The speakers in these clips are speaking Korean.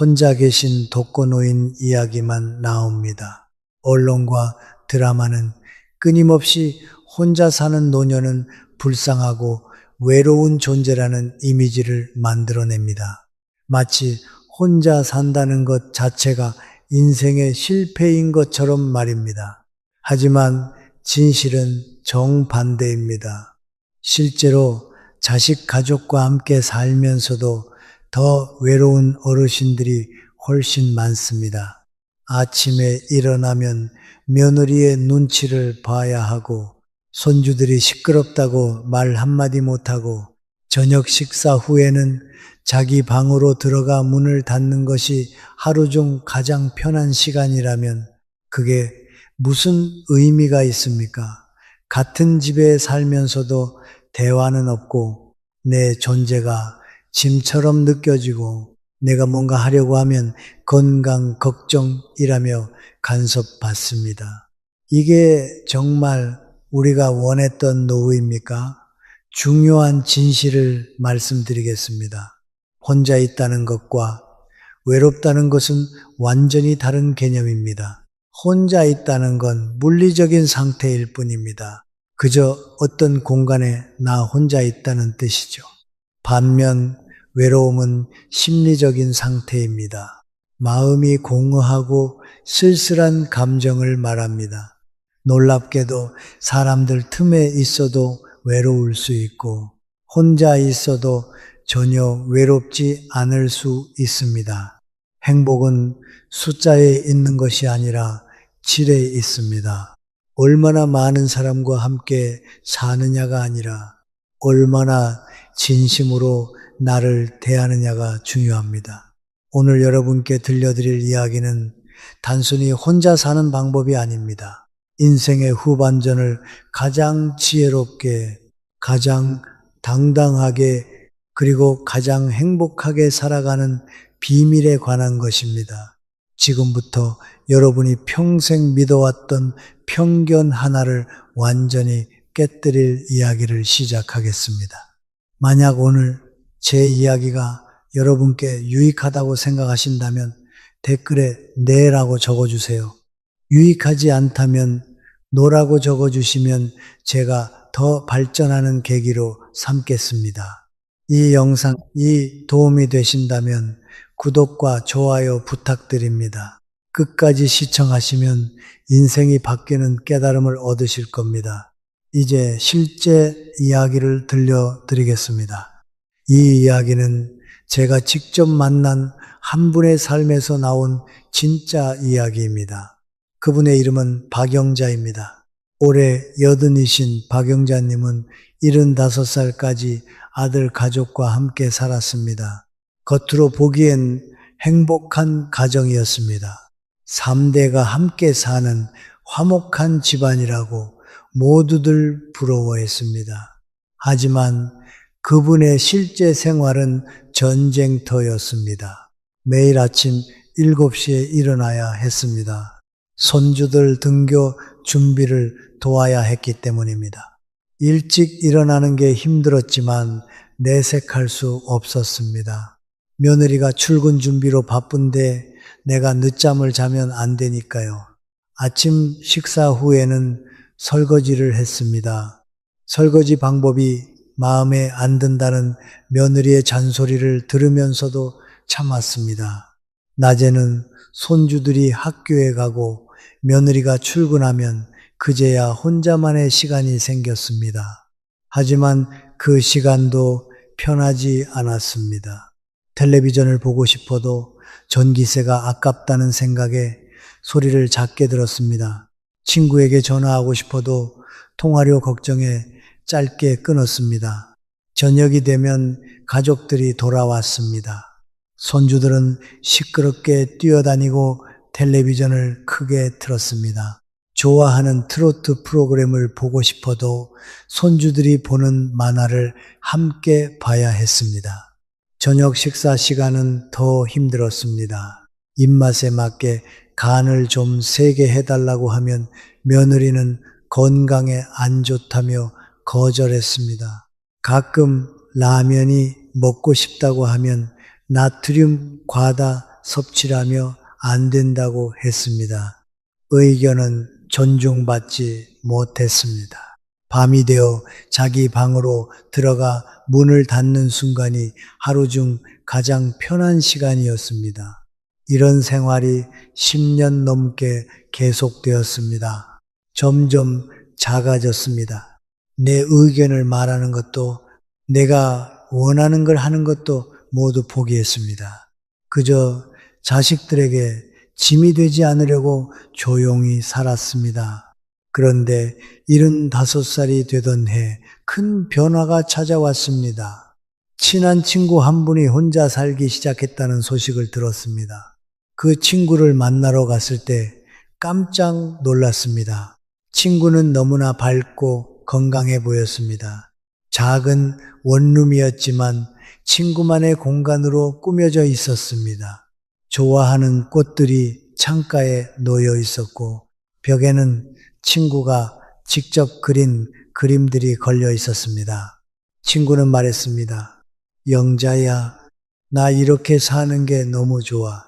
혼자 계신 독거노인 이야기만 나옵니다. 언론과 드라마는 끊임없이 혼자 사는 노년은 불쌍하고 외로운 존재라는 이미지를 만들어냅니다. 마치 혼자 산다는 것 자체가 인생의 실패인 것처럼 말입니다. 하지만 진실은 정반대입니다. 실제로 자식 가족과 함께 살면서도 더 외로운 어르신들이 훨씬 많습니다. 아침에 일어나면 며느리의 눈치를 봐야 하고, 손주들이 시끄럽다고 말 한마디 못하고, 저녁 식사 후에는 자기 방으로 들어가 문을 닫는 것이 하루 중 가장 편한 시간이라면 그게 무슨 의미가 있습니까? 같은 집에 살면서도 대화는 없고 내 존재가 짐처럼 느껴지고 내가 뭔가 하려고 하면 건강 걱정이라며 간섭받습니다. 이게 정말 우리가 원했던 노후입니까? 중요한 진실을 말씀드리겠습니다. 혼자 있다는 것과 외롭다는 것은 완전히 다른 개념입니다. 혼자 있다는 건 물리적인 상태일 뿐입니다. 그저 어떤 공간에 나 혼자 있다는 뜻이죠. 반면 외로움은 심리적인 상태입니다. 마음이 공허하고 쓸쓸한 감정을 말합니다. 놀랍게도 사람들 틈에 있어도 외로울 수 있고 혼자 있어도 전혀 외롭지 않을 수 있습니다. 행복은 숫자에 있는 것이 아니라 질에 있습니다. 얼마나 많은 사람과 함께 사느냐가 아니라 얼마나 진심으로 나를 대하느냐가 중요합니다. 오늘 여러분께 들려드릴 이야기는 단순히 혼자 사는 방법이 아닙니다. 인생의 후반전을 가장 지혜롭게, 가장 당당하게, 그리고 가장 행복하게 살아가는 비밀에 관한 것입니다. 지금부터 여러분이 평생 믿어왔던 편견 하나를 완전히 깨뜨릴 이야기를 시작하겠습니다. 만약 오늘 제 이야기가 여러분께 유익하다고 생각하신다면 댓글에 네라고 적어주세요. 유익하지 않다면 노라고 적어주시면 제가 더 발전하는 계기로 삼겠습니다. 이 영상이 도움이 되신다면 구독과 좋아요 부탁드립니다. 끝까지 시청하시면 인생이 바뀌는 깨달음을 얻으실 겁니다. 이제 실제 이야기를 들려드리겠습니다. 이 이야기는 제가 직접 만난 한 분의 삶에서 나온 진짜 이야기입니다. 그분의 이름은 박영자입니다. 올해 80이신 박영자님은 75살까지 아들 가족과 함께 살았습니다. 겉으로 보기엔 행복한 가정이었습니다. 3대가 함께 사는 화목한 집안이라고 모두들 부러워했습니다. 하지만 그분의 실제 생활은 전쟁터였습니다. 매일 아침 7시에 일어나야 했습니다. 손주들 등교 준비를 도와야 했기 때문입니다. 일찍 일어나는 게 힘들었지만 내색할 수 없었습니다. 며느리가 출근 준비로 바쁜데 내가 늦잠을 자면 안 되니까요. 아침 식사 후에는 설거지를 했습니다. 설거지 방법이 마음에 안 든다는 며느리의 잔소리를 들으면서도 참았습니다. 낮에는 손주들이 학교에 가고 며느리가 출근하면 그제야 혼자만의 시간이 생겼습니다. 하지만 그 시간도 편하지 않았습니다. 텔레비전을 보고 싶어도 전기세가 아깝다는 생각에 소리를 작게 들었습니다. 친구에게 전화하고 싶어도 통화료 걱정에 짧게 끊었습니다. 저녁이 되면 가족들이 돌아왔습니다. 손주들은 시끄럽게 뛰어다니고 텔레비전을 크게 틀었습니다. 좋아하는 트로트 프로그램을 보고 싶어도 손주들이 보는 만화를 함께 봐야 했습니다. 저녁 식사 시간은 더 힘들었습니다. 입맛에 맞게 간을 좀 세게 해달라고 하면 며느리는 건강에 안 좋다며 거절했습니다. 가끔 라면이 먹고 싶다고 하면 나트륨 과다 섭취라며 안 된다고 했습니다. 의견은 존중받지 못했습니다. 밤이 되어 자기 방으로 들어가 문을 닫는 순간이 하루 중 가장 편한 시간이었습니다. 이런 생활이 10년 넘게 계속되었습니다. 점점 작아졌습니다. 내 의견을 말하는 것도 내가 원하는 걸 하는 것도 모두 포기했습니다. 그저 자식들에게 짐이 되지 않으려고 조용히 살았습니다. 그런데 75살이 되던 해 큰 변화가 찾아왔습니다. 친한 친구 한 분이 혼자 살기 시작했다는 소식을 들었습니다. 그 친구를 만나러 갔을 때 깜짝 놀랐습니다. 친구는 너무나 밝고 건강해 보였습니다. 작은 원룸이었지만 친구만의 공간으로 꾸며져 있었습니다. 좋아하는 꽃들이 창가에 놓여 있었고 벽에는 친구가 직접 그린 그림들이 걸려 있었습니다. 친구는 말했습니다. 영자야, 나 이렇게 사는 게 너무 좋아.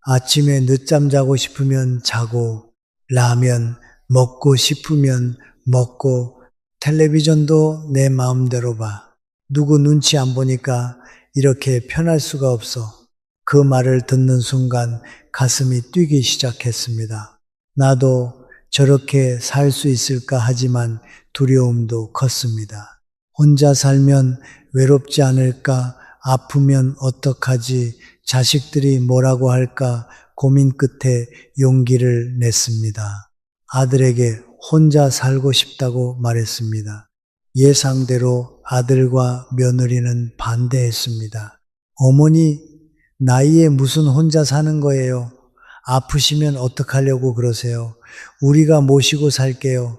아침에 늦잠 자고 싶으면 자고, 라면 먹고 싶으면 먹고, 텔레비전도 내 마음대로 봐. 누구 눈치 안 보니까 이렇게 편할 수가 없어. 그 말을 듣는 순간 가슴이 뛰기 시작했습니다. 나도 저렇게 살 수 있을까 하지만 두려움도 컸습니다. 혼자 살면 외롭지 않을까, 아프면 어떡하지, 자식들이 뭐라고 할까 고민 끝에 용기를 냈습니다. 아들에게 혼자 살고 싶다고 말했습니다. 예상대로 아들과 며느리는 반대했습니다. 어머니, 나이에 무슨 혼자 사는 거예요? 아프시면 어떡하려고 그러세요? 우리가 모시고 살게요.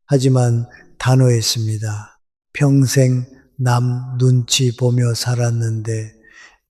하지만 단호했습니다. 평생 남 눈치 보며 살았는데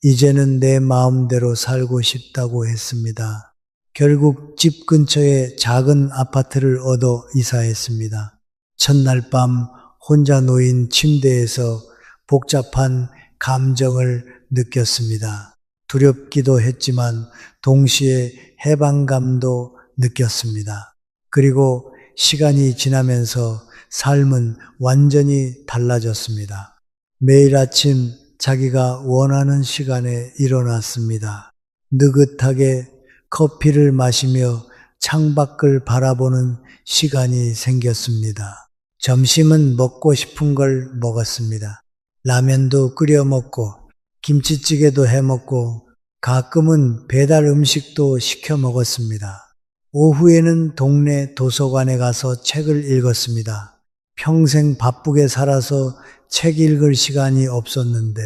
이제는 내 마음대로 살고 싶다고 했습니다. 결국 집 근처에 작은 아파트를 얻어 이사했습니다. 첫날 밤 혼자 놓인 침대에서 복잡한 감정을 느꼈습니다. 두렵기도 했지만 동시에 해방감도 느꼈습니다. 그리고 시간이 지나면서 삶은 완전히 달라졌습니다. 매일 아침 자기가 원하는 시간에 일어났습니다. 느긋하게 커피를 마시며 창밖을 바라보는 시간이 생겼습니다. 점심은 먹고 싶은 걸 먹었습니다. 라면도 끓여 먹고 김치찌개도 해 먹고 가끔은 배달 음식도 시켜 먹었습니다. 오후에는 동네 도서관에 가서 책을 읽었습니다. 평생 바쁘게 살아서 책 읽을 시간이 없었는데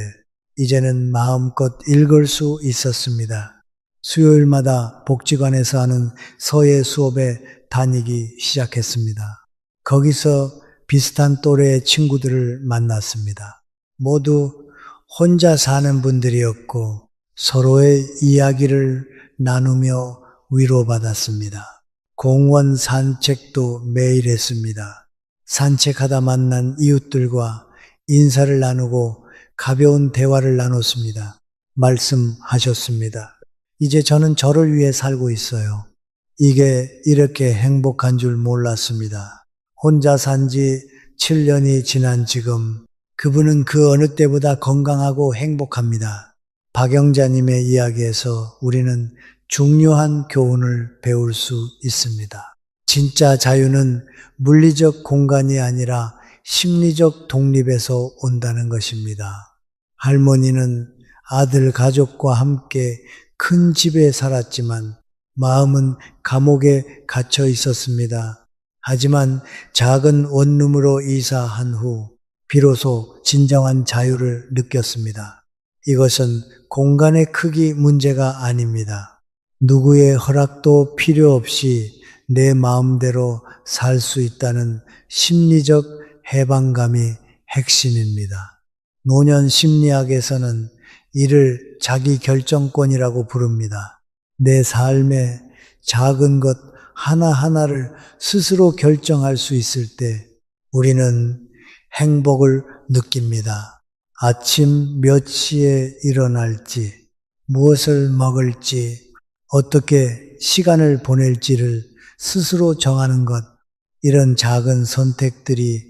이제는 마음껏 읽을 수 있었습니다. 수요일마다 복지관에서 하는 서예 수업에 다니기 시작했습니다. 거기서 비슷한 또래의 친구들을 만났습니다. 모두 혼자 사는 분들이었고 서로의 이야기를 나누며 위로받았습니다. 공원 산책도 매일 했습니다. 산책하다 만난 이웃들과 인사를 나누고 가벼운 대화를 나눴습니다. 말씀하셨습니다. 이제 저는 저를 위해 살고 있어요. 이게 이렇게 행복한 줄 몰랐습니다. 혼자 산 지 7년이 지난 지금 그분은 그 어느 때보다 건강하고 행복합니다. 박영자님의 이야기에서 우리는 중요한 교훈을 배울 수 있습니다. 진짜 자유는 물리적 공간이 아니라 심리적 독립에서 온다는 것입니다. 할머니는 아들 가족과 함께 큰 집에 살았지만 마음은 감옥에 갇혀 있었습니다. 하지만 작은 원룸으로 이사한 후 비로소 진정한 자유를 느꼈습니다. 이것은 공간의 크기 문제가 아닙니다. 누구의 허락도 필요 없이 내 마음대로 살 수 있다는 심리적 해방감이 핵심입니다. 노년 심리학에서는 이를 자기 결정권이라고 부릅니다. 내 삶의 작은 것 하나하나를 스스로 결정할 수 있을 때 우리는 행복을 느낍니다. 아침 몇 시에 일어날지, 무엇을 먹을지, 어떻게 시간을 보낼지를 스스로 정하는 것, 이런 작은 선택들이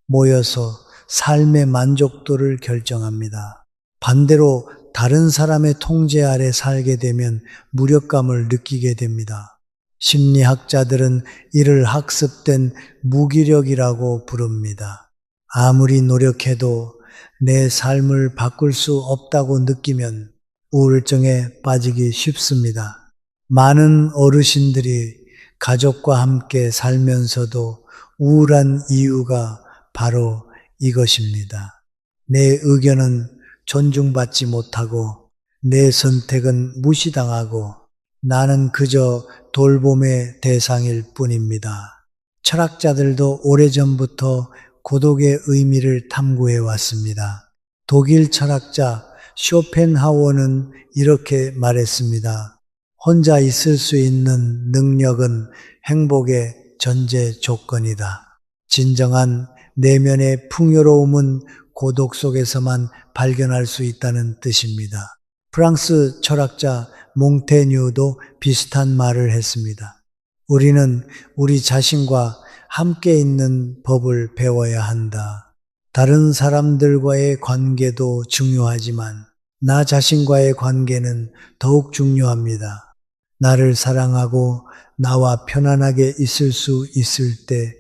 모여서 삶의 만족도를 결정합니다. 반대로 다른 사람의 통제 아래 살게 되면 무력감을 느끼게 됩니다. 심리학자들은 이를 학습된 무기력이라고 부릅니다. 아무리 노력해도 내 삶을 바꿀 수 없다고 느끼면 우울증에 빠지기 쉽습니다. 많은 어르신들이 가족과 함께 살면서도 우울한 이유가 바로 이것입니다. 내 의견은 존중받지 못하고 내 선택은 무시당하고 나는 그저 돌봄의 대상일 뿐입니다. 철학자들도 오래전부터 고독의 의미를 탐구해 왔습니다. 독일 철학자 쇼펜하우어는 이렇게 말했습니다. 혼자 있을 수 있는 능력은 행복의 전제 조건이다. 진정한 내면의 풍요로움은 고독 속에서만 발견할 수 있다는 뜻입니다. 프랑스 철학자 몽테뉴도 비슷한 말을 했습니다. 우리는 우리 자신과 함께 있는 법을 배워야 한다. 다른 사람들과의 관계도 중요하지만 나 자신과의 관계는 더욱 중요합니다. 나를 사랑하고 나와 편안하게 있을 수 있을 때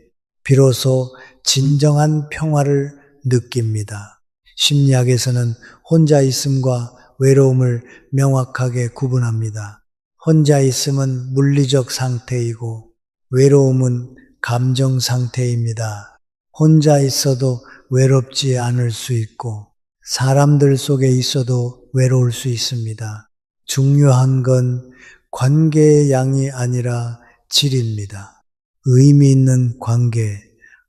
비로소 진정한 평화를 느낍니다. 심리학에서는 혼자 있음과 외로움을 명확하게 구분합니다. 혼자 있음은 물리적 상태이고 외로움은 감정 상태입니다. 혼자 있어도 외롭지 않을 수 있고 사람들 속에 있어도 외로울 수 있습니다. 중요한 건 관계의 양이 아니라 질입니다. 의미 있는 관계,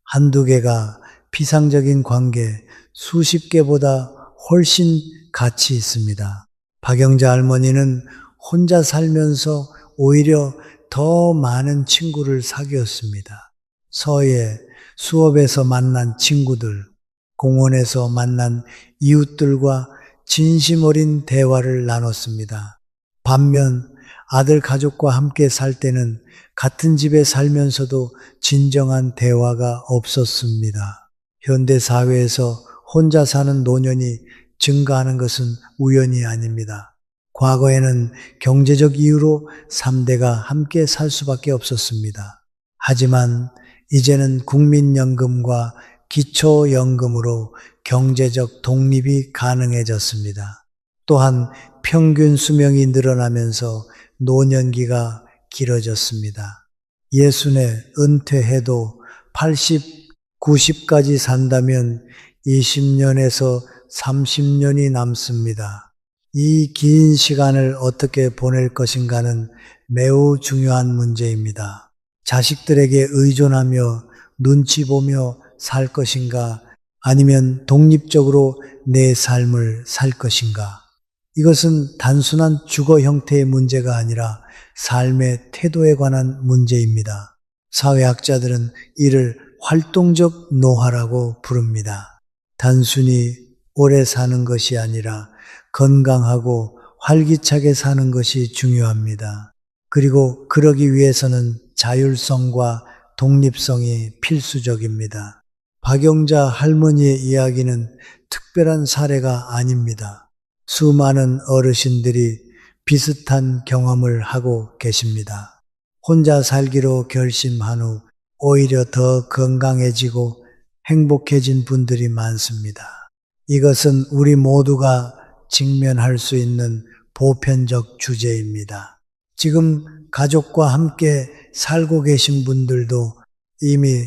한두 개가 피상적인 관계, 수십 개보다 훨씬 가치 있습니다. 박영자 할머니는 혼자 살면서 오히려 더 많은 친구를 사귀었습니다. 서예, 수업에서 만난 친구들, 공원에서 만난 이웃들과 진심 어린 대화를 나눴습니다. 반면 아들 가족과 함께 살 때는 같은 집에 살면서도 진정한 대화가 없었습니다. 현대 사회에서 혼자 사는 노년이 증가하는 것은 우연이 아닙니다. 과거에는 경제적 이유로 3대가 함께 살 수밖에 없었습니다. 하지만 이제는 국민연금과 기초연금으로 경제적 독립이 가능해졌습니다. 또한 평균 수명이 늘어나면서 노년기가 길어졌습니다. 예순에 은퇴해도 80, 90까지 산다면 20년에서 30년이 남습니다. 이 긴 시간을 어떻게 보낼 것인가는 매우 중요한 문제입니다. 자식들에게 의존하며 눈치 보며 살 것인가 아니면 독립적으로 내 삶을 살 것인가. 이것은 단순한 주거 형태의 문제가 아니라 삶의 태도에 관한 문제입니다. 사회학자들은 이를 활동적 노화라고 부릅니다. 단순히 오래 사는 것이 아니라 건강하고 활기차게 사는 것이 중요합니다. 그리고 그러기 위해서는 자율성과 독립성이 필수적입니다. 박영자 할머니의 이야기는 특별한 사례가 아닙니다. 수많은 어르신들이 비슷한 경험을 하고 계십니다. 혼자 살기로 결심한 후 오히려 더 건강해지고 행복해진 분들이 많습니다. 이것은 우리 모두가 직면할 수 있는 보편적 주제입니다. 지금 가족과 함께 살고 계신 분들도 이미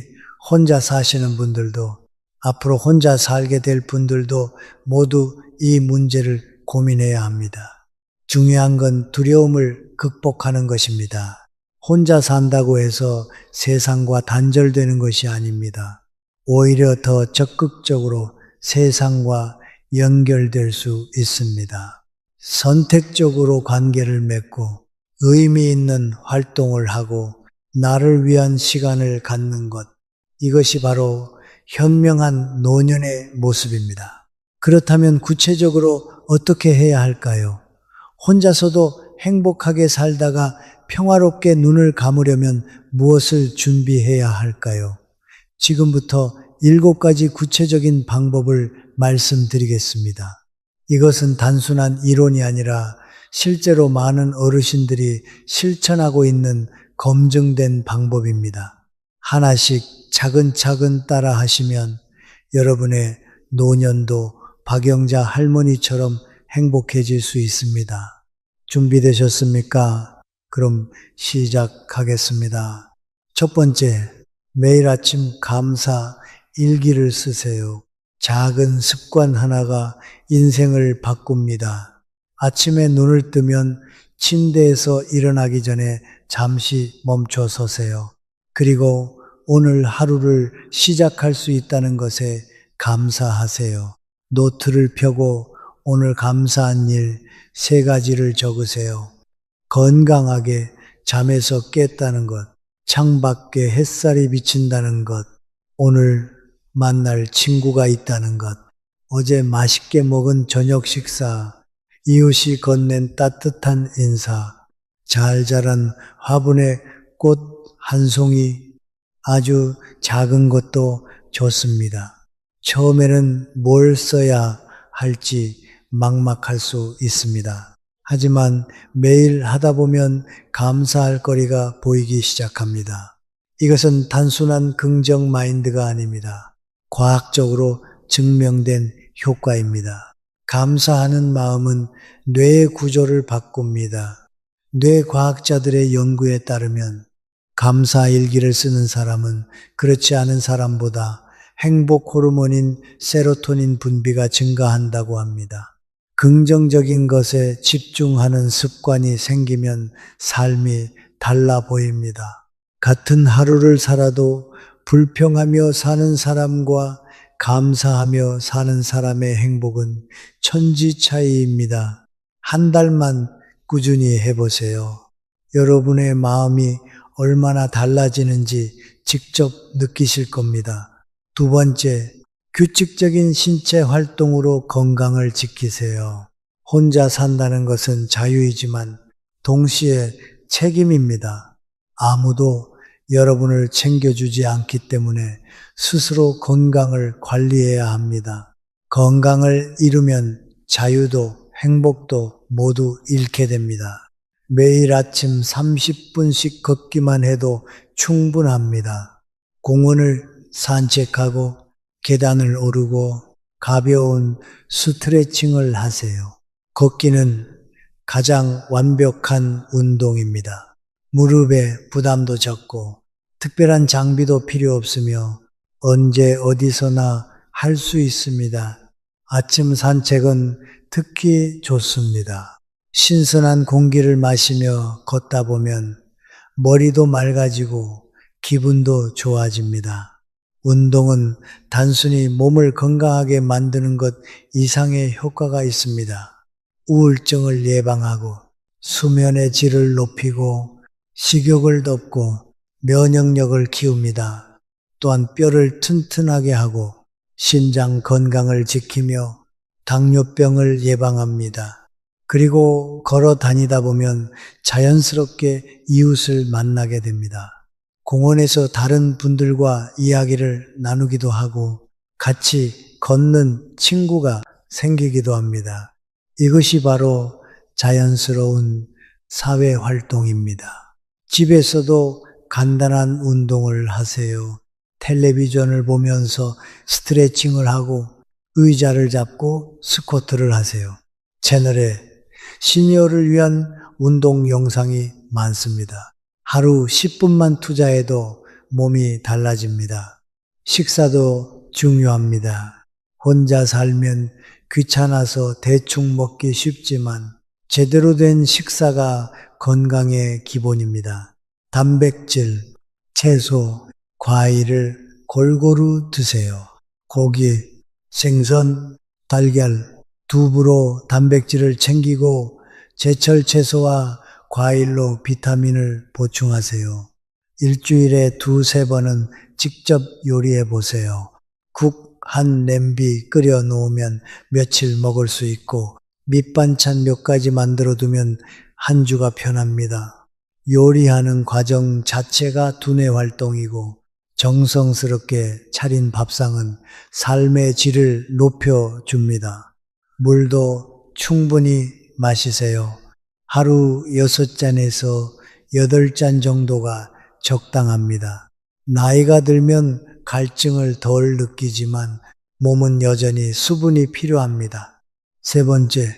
혼자 사시는 분들도 앞으로 혼자 살게 될 분들도 모두 이 문제를 고민해야 합니다. 중요한 건 두려움을 극복하는 것입니다. 혼자 산다고 해서 세상과 단절되는 것이 아닙니다. 오히려 더 적극적으로 세상과 연결될 수 있습니다. 선택적으로 관계를 맺고 의미 있는 활동을 하고 나를 위한 시간을 갖는 것, 이것이 바로 현명한 노년의 모습입니다. 그렇다면 구체적으로 어떻게 해야 할까요? 혼자서도 행복하게 살다가 평화롭게 눈을 감으려면 무엇을 준비해야 할까요? 지금부터 7가지 구체적인 방법을 말씀드리겠습니다. 이것은 단순한 이론이 아니라 실제로 많은 어르신들이 실천하고 있는 검증된 방법입니다. 하나씩 차근차근 따라 하시면 여러분의 노년도 박영자 할머니처럼 행복해질 수 있습니다. 준비되셨습니까? 그럼 시작하겠습니다. 첫 번째, 매일 아침 감사 일기를 쓰세요. 작은 습관 하나가 인생을 바꿉니다. 아침에 눈을 뜨면 침대에서 일어나기 전에 잠시 멈춰 서세요. 그리고 오늘 하루를 시작할 수 있다는 것에 감사하세요. 노트를 펴고 오늘 감사한 일 3가지를 적으세요. 건강하게 잠에서 깼다는 것, 창밖에 햇살이 비친다는 것, 오늘 만날 친구가 있다는 것, 어제 맛있게 먹은 저녁 식사, 이웃이 건넨 따뜻한 인사, 잘 자란 화분에 꽃 한 송이, 아주 작은 것도 좋습니다. 처음에는 뭘 써야 할지 막막할 수 있습니다. 하지만 매일 하다 보면 감사할 거리가 보이기 시작합니다. 이것은 단순한 긍정 마인드가 아닙니다. 과학적으로 증명된 효과입니다. 감사하는 마음은 뇌의 구조를 바꿉니다. 뇌과학자들의 연구에 따르면 감사 일기를 쓰는 사람은 그렇지 않은 사람보다 행복 호르몬인 세로토닌 분비가 증가한다고 합니다. 긍정적인 것에 집중하는 습관이 생기면 삶이 달라 보입니다. 같은 하루를 살아도 불평하며 사는 사람과 감사하며 사는 사람의 행복은 천지 차이입니다. 한 달만 꾸준히 해보세요. 여러분의 마음이 얼마나 달라지는지 직접 느끼실 겁니다. 두 번째, 규칙적인 신체 활동으로 건강을 지키세요. 혼자 산다는 것은 자유이지만 동시에 책임입니다. 아무도 여러분을 챙겨주지 않기 때문에 스스로 건강을 관리해야 합니다. 건강을 잃으면 자유도 행복도 모두 잃게 됩니다. 매일 아침 30분씩 걷기만 해도 충분합니다. 공원을 산책하고 계단을 오르고 가벼운 스트레칭을 하세요. 걷기는 가장 완벽한 운동입니다. 무릎에 부담도 적고 특별한 장비도 필요 없으며 언제 어디서나 할 수 있습니다. 아침 산책은 특히 좋습니다. 신선한 공기를 마시며 걷다 보면 머리도 맑아지고 기분도 좋아집니다. 운동은 단순히 몸을 건강하게 만드는 것 이상의 효과가 있습니다. 우울증을 예방하고 수면의 질을 높이고 식욕을 덮고 면역력을 키웁니다. 또한 뼈를 튼튼하게 하고 신장 건강을 지키며 당뇨병을 예방합니다. 그리고 걸어 다니다 보면 자연스럽게 이웃을 만나게 됩니다. 공원에서 다른 분들과 이야기를 나누기도 하고 같이 걷는 친구가 생기기도 합니다. 이것이 바로 자연스러운 사회 활동입니다. 집에서도 간단한 운동을 하세요. 텔레비전을 보면서 스트레칭을 하고 의자를 잡고 스쿼트를 하세요. 채널에 시니어를 위한 운동 영상이 많습니다. 하루 10분만 투자해도 몸이 달라집니다. 식사도 중요합니다. 혼자 살면 귀찮아서 대충 먹기 쉽지만 제대로 된 식사가 건강의 기본입니다. 단백질, 채소, 과일을 골고루 드세요. 고기, 생선, 달걀, 두부로 단백질을 챙기고 제철 채소와 과일로 비타민을 보충하세요. 일주일에 2-3번은 직접 요리해 보세요. 국 한 냄비 끓여 놓으면 며칠 먹을 수 있고 밑반찬 몇 가지 만들어 두면 한 주가 편합니다. 요리하는 과정 자체가 두뇌 활동이고 정성스럽게 차린 밥상은 삶의 질을 높여줍니다. 물도 충분히 마시세요. 하루 6잔에서 8잔 정도가 적당합니다. 나이가 들면 갈증을 덜 느끼지만 몸은 여전히 수분이 필요합니다. 세 번째,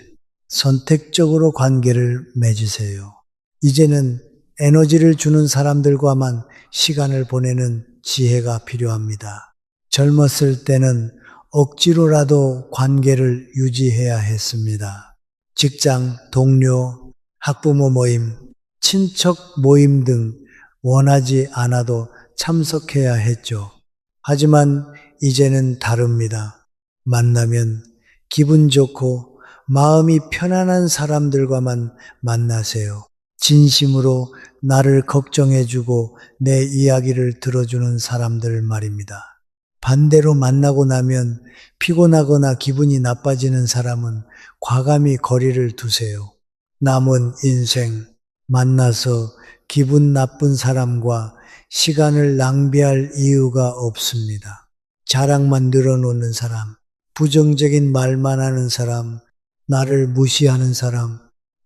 선택적으로 관계를 맺으세요. 이제는 에너지를 주는 사람들과만 시간을 보내는 지혜가 필요합니다. 젊었을 때는 억지로라도 관계를 유지해야 했습니다. 직장, 동료, 학부모 모임, 친척 모임 등 원하지 않아도 참석해야 했죠. 하지만 이제는 다릅니다. 만나면 기분 좋고 마음이 편안한 사람들과만 만나세요. 진심으로 나를 걱정해주고 내 이야기를 들어주는 사람들 말입니다. 반대로 만나고 나면 피곤하거나 기분이 나빠지는 사람은 과감히 거리를 두세요. 남은 인생 만나서 기분 나쁜 사람과 시간을 낭비할 이유가 없습니다. 자랑만 늘어놓는 사람, 부정적인 말만 하는 사람, 나를 무시하는 사람,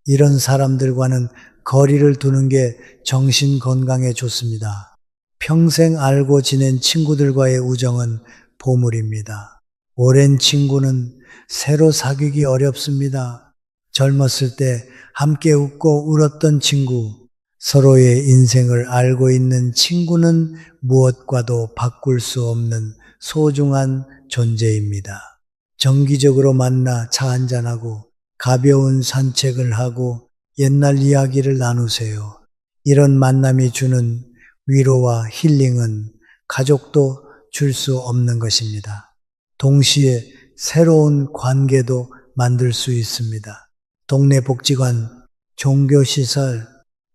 이런 사람들과는 거리를 두는 게 정신 건강에 좋습니다. 평생 알고 지낸 친구들과의 우정은 보물입니다. 오랜 친구는 새로 사귀기 어렵습니다. 젊었을 때 함께 웃고 울었던 친구, 서로의 인생을 알고 있는 친구는 무엇과도 바꿀 수 없는 소중한 존재입니다. 정기적으로 만나 차 한잔하고 가벼운 산책을 하고 옛날 이야기를 나누세요. 이런 만남이 주는 위로와 힐링은 가족도 줄 수 없는 것입니다. 동시에 새로운 관계도 만들 수 있습니다. 동네 복지관, 종교시설,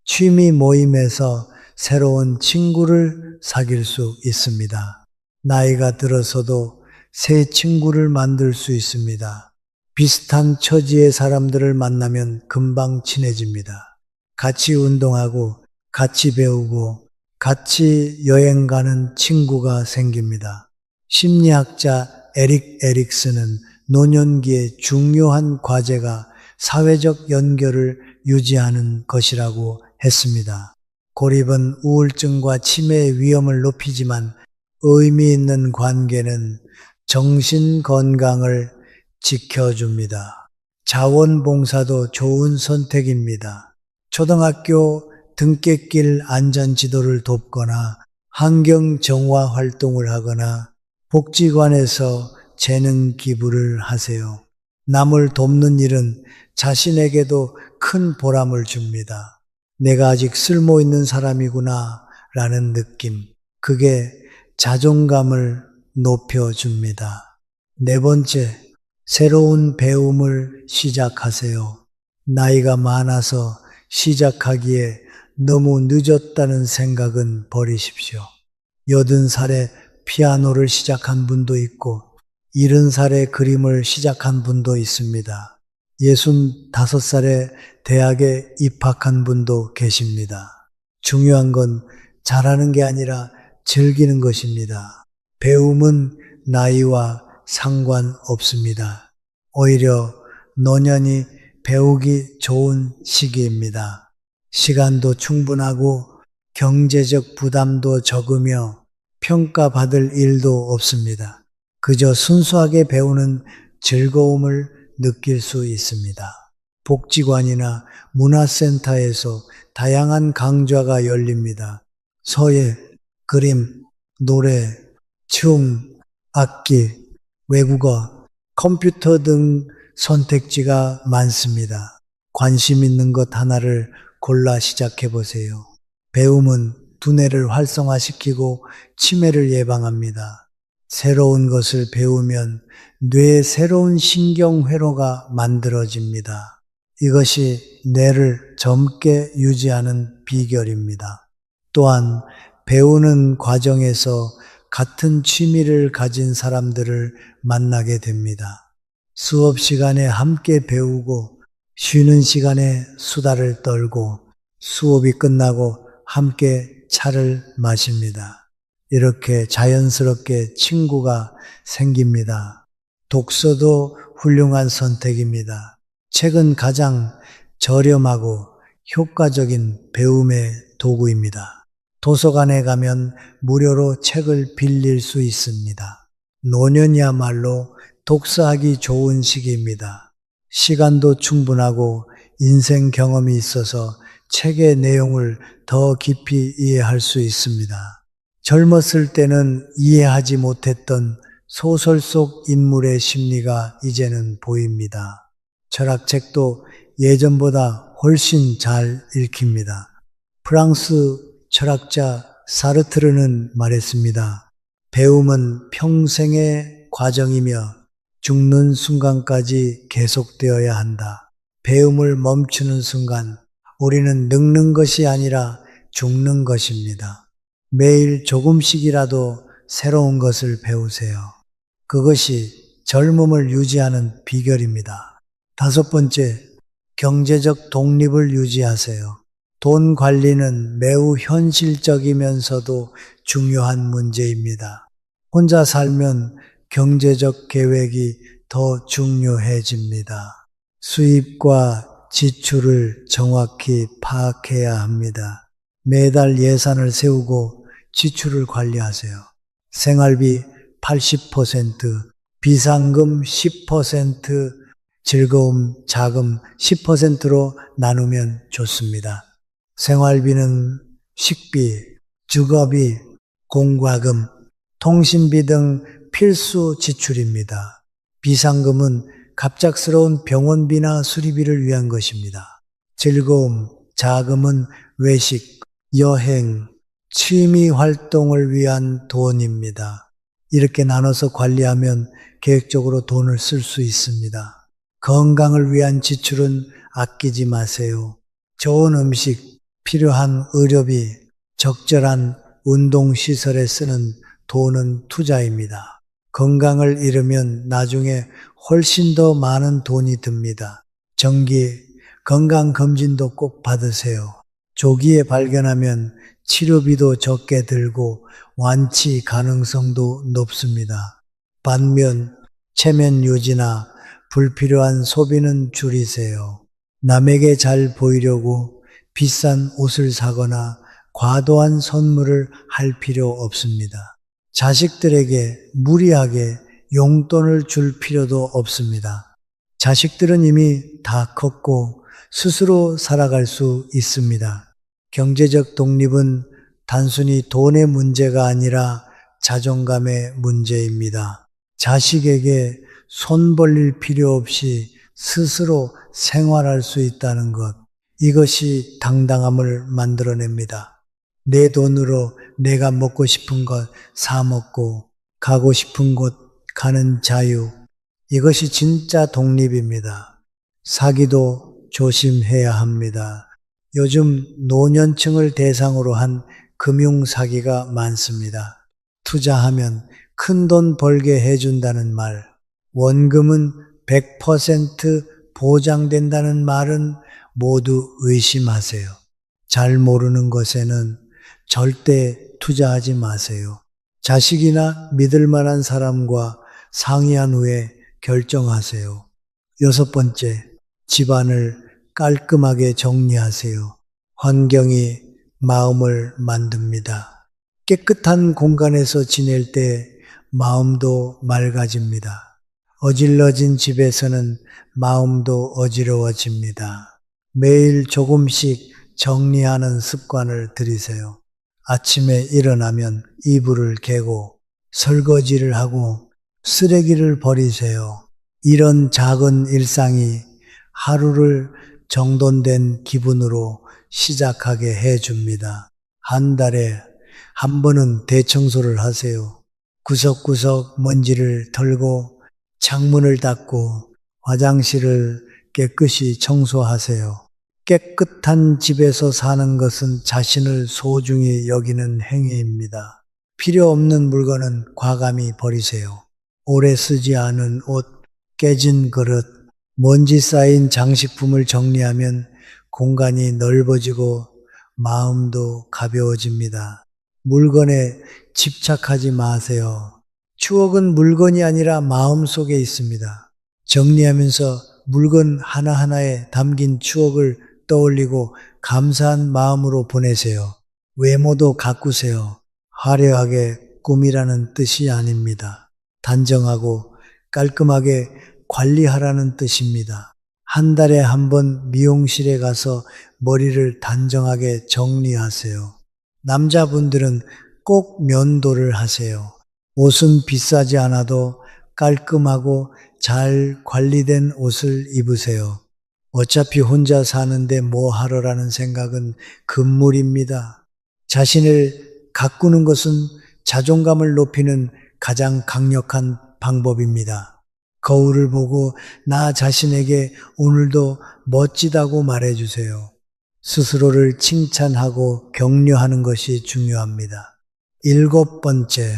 취미 모임에서 새로운 친구를 사귈 수 있습니다. 나이가 들어서도 새 친구를 만들 수 있습니다. 비슷한 처지의 사람들을 만나면 금방 친해집니다. 같이 운동하고, 같이 배우고, 같이 여행 가는 친구가 생깁니다. 심리학자 에릭 에릭슨은 노년기의 중요한 과제가 사회적 연결을 유지하는 것이라고 했습니다. 고립은 우울증과 치매의 위험을 높이지만 의미 있는 관계는 정신 건강을 지켜줍니다. 자원봉사도 좋은 선택입니다. 초등학교 등굣길 안전지도를 돕거나 환경 정화 활동을 하거나 복지관에서 재능 기부를 하세요. 남을 돕는 일은 자신에게도 큰 보람을 줍니다. 내가 아직 쓸모 있는 사람이구나 라는 느낌, 그게 자존감을 높여줍니다. 네 번째, 새로운 배움을 시작하세요. 나이가 많아서 시작하기에 너무 늦었다는 생각은 버리십시오. 80살에 피아노를 시작한 분도 있고 70살에 그림을 시작한 분도 있습니다. 65살에 대학에 입학한 분도 계십니다. 중요한 건 잘하는 게 아니라 즐기는 것입니다. 배움은 나이와 상관없습니다. 오히려 노년이 배우기 좋은 시기입니다. 시간도 충분하고 경제적 부담도 적으며 평가받을 일도 없습니다. 그저 순수하게 배우는 즐거움을 느낄 수 있습니다. 복지관이나 문화센터에서 다양한 강좌가 열립니다. 서예, 그림, 노래, 춤, 악기, 외국어, 컴퓨터 등 선택지가 많습니다. 관심 있는 것 하나를 골라 시작해 보세요. 배움은 두뇌를 활성화시키고 치매를 예방합니다. 새로운 것을 배우면 뇌에 새로운 신경회로가 만들어집니다. 이것이 뇌를 젊게 유지하는 비결입니다. 또한 배우는 과정에서 같은 취미를 가진 사람들을 만나게 됩니다. 수업 시간에 함께 배우고 쉬는 시간에 수다를 떨고 수업이 끝나고 함께 차를 마십니다. 이렇게 자연스럽게 친구가 생깁니다. 독서도 훌륭한 선택입니다. 책은 가장 저렴하고 효과적인 배움의 도구입니다. 도서관에 가면 무료로 책을 빌릴 수 있습니다. 노년이야말로 독서하기 좋은 시기입니다. 시간도 충분하고 인생 경험이 있어서 책의 내용을 더 깊이 이해할 수 있습니다. 젊었을 때는 이해하지 못했던 소설 속 인물의 심리가 이제는 보입니다. 철학책도 예전보다 훨씬 잘 읽힙니다. 프랑스 철학자 사르트르는 말했습니다. 배움은 평생의 과정이며 죽는 순간까지 계속되어야 한다. 배움을 멈추는 순간 우리는 늙는 것이 아니라 죽는 것입니다. 매일 조금씩이라도 새로운 것을 배우세요. 그것이 젊음을 유지하는 비결입니다. 5번째, 경제적 독립을 유지하세요. 돈 관리는 매우 현실적이면서도 중요한 문제입니다. 혼자 살면 경제적 계획이 더 중요해집니다. 수입과 지출을 정확히 파악해야 합니다. 매달 예산을 세우고 지출을 관리하세요. 생활비 80%, 비상금 10%, 즐거움, 자금 10%로 나누면 좋습니다. 생활비는 식비, 주거비, 공과금, 통신비 등 필수 지출입니다. 비상금은 갑작스러운 병원비나 수리비를 위한 것입니다. 즐거움, 자금은 외식, 여행, 취미 활동을 위한 돈입니다. 이렇게 나눠서 관리하면 계획적으로 돈을 쓸 수 있습니다. 건강을 위한 지출은 아끼지 마세요. 좋은 음식, 필요한 의료비, 적절한 운동시설에 쓰는 돈은 투자입니다. 건강을 잃으면 나중에 훨씬 더 많은 돈이 듭니다. 정기 건강검진도 꼭 받으세요. 조기에 발견하면 치료비도 적게 들고 완치 가능성도 높습니다. 반면 체면 유지나 불필요한 소비는 줄이세요. 남에게 잘 보이려고 비싼 옷을 사거나 과도한 선물을 할 필요 없습니다. 자식들에게 무리하게 용돈을 줄 필요도 없습니다. 자식들은 이미 다 컸고 스스로 살아갈 수 있습니다. 경제적 독립은 단순히 돈의 문제가 아니라 자존감의 문제입니다. 자식에게 손 벌릴 필요 없이 스스로 생활할 수 있다는 것, 이것이 당당함을 만들어냅니다. 내 돈으로 내가 먹고 싶은 것 사 먹고 가고 싶은 곳 가는 자유, 이것이 진짜 독립입니다. 사기도 조심해야 합니다. 요즘 노년층을 대상으로 한 금융사기가 많습니다. 투자하면 큰 돈 벌게 해준다는 말, 원금은 100% 보장된다는 말은 모두 의심하세요. 잘 모르는 것에는 절대 투자하지 마세요. 자식이나 믿을 만한 사람과 상의한 후에 결정하세요. 6번째, 집안을 깔끔하게 정리하세요. 환경이 마음을 만듭니다. 깨끗한 공간에서 지낼 때 마음도 맑아집니다. 어질러진 집에서는 마음도 어지러워집니다. 매일 조금씩 정리하는 습관을 들이세요. 아침에 일어나면 이불을 개고 설거지를 하고 쓰레기를 버리세요. 이런 작은 일상이 하루를 정돈된 기분으로 시작하게 해줍니다. 한 달에 한 번은 대청소를 하세요. 구석구석 먼지를 털고 창문을 닦고 화장실을 깨끗이 청소하세요. 깨끗한 집에서 사는 것은 자신을 소중히 여기는 행위입니다. 필요 없는 물건은 과감히 버리세요. 오래 쓰지 않은 옷, 깨진 그릇, 먼지 쌓인 장식품을 정리하면 공간이 넓어지고 마음도 가벼워집니다. 물건에 집착하지 마세요. 추억은 물건이 아니라 마음 속에 있습니다. 정리하면서 물건 하나하나에 담긴 추억을 떠올리고 감사한 마음으로 보내세요. 외모도 가꾸세요. 화려하게 꾸미라는 뜻이 아닙니다. 단정하고 깔끔하게 관리하라는 뜻입니다. 한 달에 한 번 미용실에 가서 머리를 단정하게 정리하세요. 남자분들은 꼭 면도를 하세요. 옷은 비싸지 않아도 깔끔하고 잘 관리된 옷을 입으세요. 어차피 혼자 사는데 뭐 하러라는 생각은 금물입니다. 자신을 가꾸는 것은 자존감을 높이는 가장 강력한 방법입니다. 거울을 보고 나 자신에게 오늘도 멋지다고 말해주세요. 스스로를 칭찬하고 격려하는 것이 중요합니다. 7번째,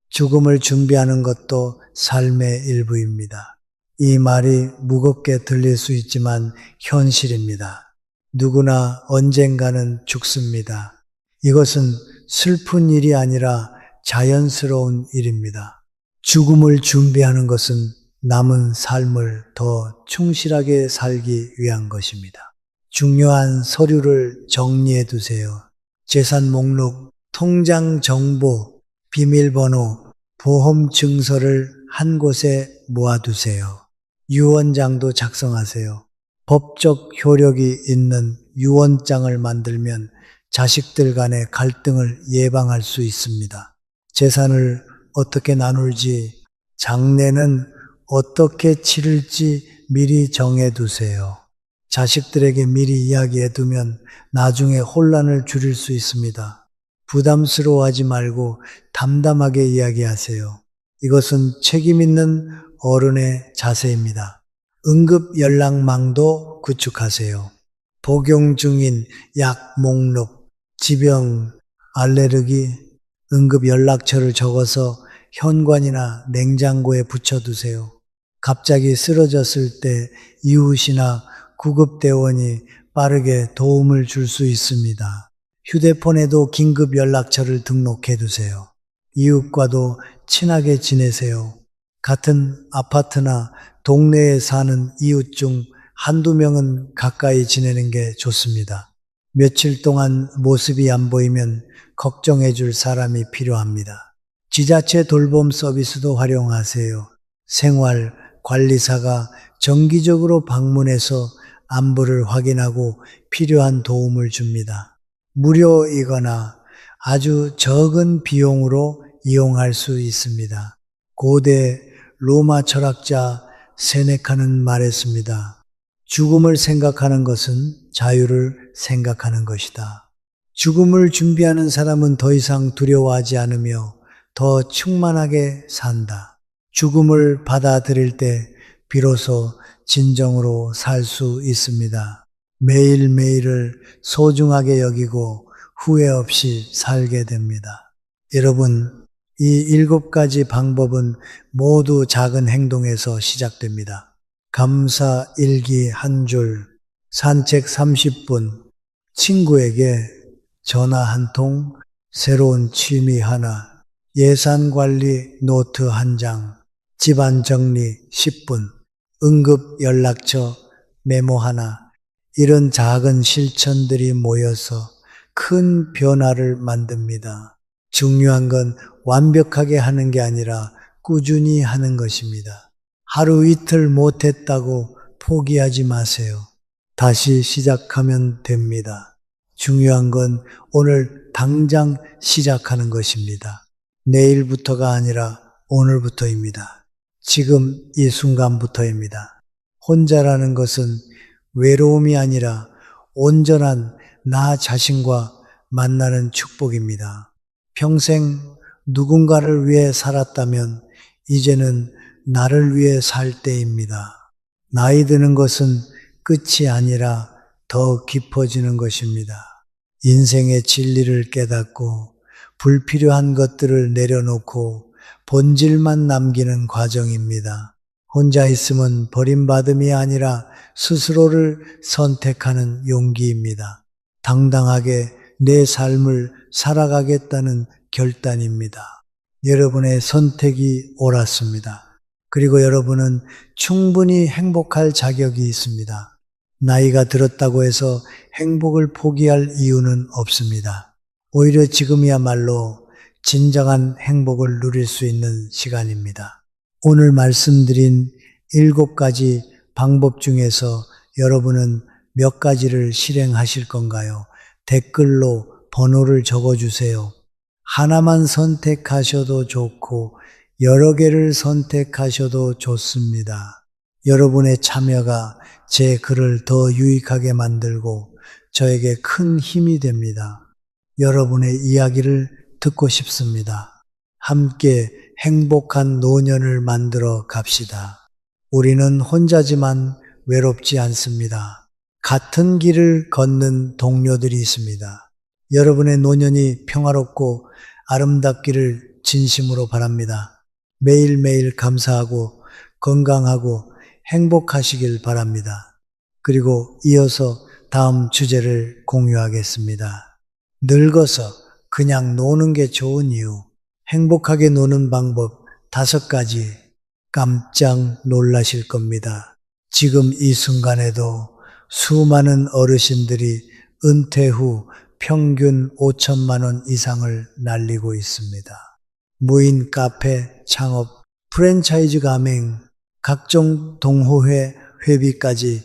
죽음을 준비하는 것도 삶의 일부입니다. 이 말이 무겁게 들릴 수 있지만 현실입니다. 누구나 언젠가는 죽습니다. 이것은 슬픈 일이 아니라 자연스러운 일입니다. 죽음을 준비하는 것은 남은 삶을 더 충실하게 살기 위한 것입니다. 중요한 서류를 정리해 두세요. 재산 목록, 통장 정보, 비밀번호, 보험 증서를 한 곳에 모아두세요. 유언장도 작성하세요. 법적 효력이 있는 유언장을 만들면 자식들 간의 갈등을 예방할 수 있습니다. 재산을 어떻게 나눌지, 장례는 어떻게 치를지 미리 정해두세요. 자식들에게 미리 이야기해두면 나중에 혼란을 줄일 수 있습니다. 부담스러워하지 말고 담담하게 이야기하세요. 이것은 책임있는 어른의 자세입니다. 응급 연락망도 구축하세요. 복용 중인 약 목록, 지병, 알레르기, 응급 연락처를 적어서 현관이나 냉장고에 붙여두세요. 갑자기 쓰러졌을 때 이웃이나 구급대원이 빠르게 도움을 줄 수 있습니다. 휴대폰에도 긴급 연락처를 등록해 두세요. 이웃과도 친하게 지내세요. 같은 아파트나 동네에 사는 이웃 중 한두 명은 가까이 지내는 게 좋습니다. 며칠 동안 모습이 안 보이면 걱정해 줄 사람이 필요합니다. 지자체 돌봄 서비스도 활용하세요. 생활 관리사가 정기적으로 방문해서 안부를 확인하고 필요한 도움을 줍니다. 무료이거나 아주 적은 비용으로 이용할 수 있습니다. 고대 로마 철학자 세네카는 말했습니다. 죽음을 생각하는 것은 자유를 생각하는 것이다. 죽음을 준비하는 사람은 더 이상 두려워하지 않으며 더 충만하게 산다. 죽음을 받아들일 때 비로소 진정으로 살 수 있습니다. 매일매일을 소중하게 여기고 후회 없이 살게 됩니다. 여러분, 이 7가지 방법은 모두 작은 행동에서 시작됩니다. 감사 일기 한 줄, 산책 30분, 친구에게 전화 한 통, 새로운 취미 하나, 예산 관리 노트 한 장, 집안 정리 10분, 응급 연락처 메모 하나, 이런 작은 실천들이 모여서 큰 변화를 만듭니다. 중요한 건 완벽하게 하는 게 아니라 꾸준히 하는 것입니다. 하루 이틀 못했다고 포기하지 마세요. 다시 시작하면 됩니다. 중요한 건 오늘 당장 시작하는 것입니다. 내일부터가 아니라 오늘부터입니다. 지금 이 순간부터입니다. 혼자라는 것은 외로움이 아니라 온전한 나 자신과 만나는 축복입니다. 평생 누군가를 위해 살았다면 이제는 나를 위해 살 때입니다. 나이 드는 것은 끝이 아니라 더 깊어지는 것입니다. 인생의 진리를 깨닫고 불필요한 것들을 내려놓고 본질만 남기는 과정입니다. 혼자 있음은 버림받음이 아니라 스스로를 선택하는 용기입니다. 당당하게 내 삶을 살아가겠다는 결단입니다. 여러분의 선택이 옳았습니다. 그리고 여러분은 충분히 행복할 자격이 있습니다. 나이가 들었다고 해서 행복을 포기할 이유는 없습니다. 오히려 지금이야말로 진정한 행복을 누릴 수 있는 시간입니다. 오늘 말씀드린 7가지 방법 중에서 여러분은 몇 가지를 실행하실 건가요? 댓글로 번호를 적어주세요. 하나만 선택하셔도 좋고 여러 개를 선택하셔도 좋습니다. 여러분의 참여가 제 글을 더 유익하게 만들고 저에게 큰 힘이 됩니다. 여러분의 이야기를 듣고 싶습니다. 함께 행복한 노년을 만들어 갑시다. 우리는 혼자지만 외롭지 않습니다. 같은 길을 걷는 동료들이 있습니다. 여러분의 노년이 평화롭고 아름답기를 진심으로 바랍니다. 매일매일 감사하고 건강하고 행복하시길 바랍니다. 그리고 이어서 다음 주제를 공유하겠습니다. 늙어서 그냥 노는 게 좋은 이유, 행복하게 노는 방법 5가지. 깜짝 놀라실 겁니다. 지금 이 순간에도 수많은 어르신들이 은퇴 후 평균 5천만 원 이상을 날리고 있습니다. 무인 카페 창업, 프랜차이즈 가맹, 각종 동호회 회비까지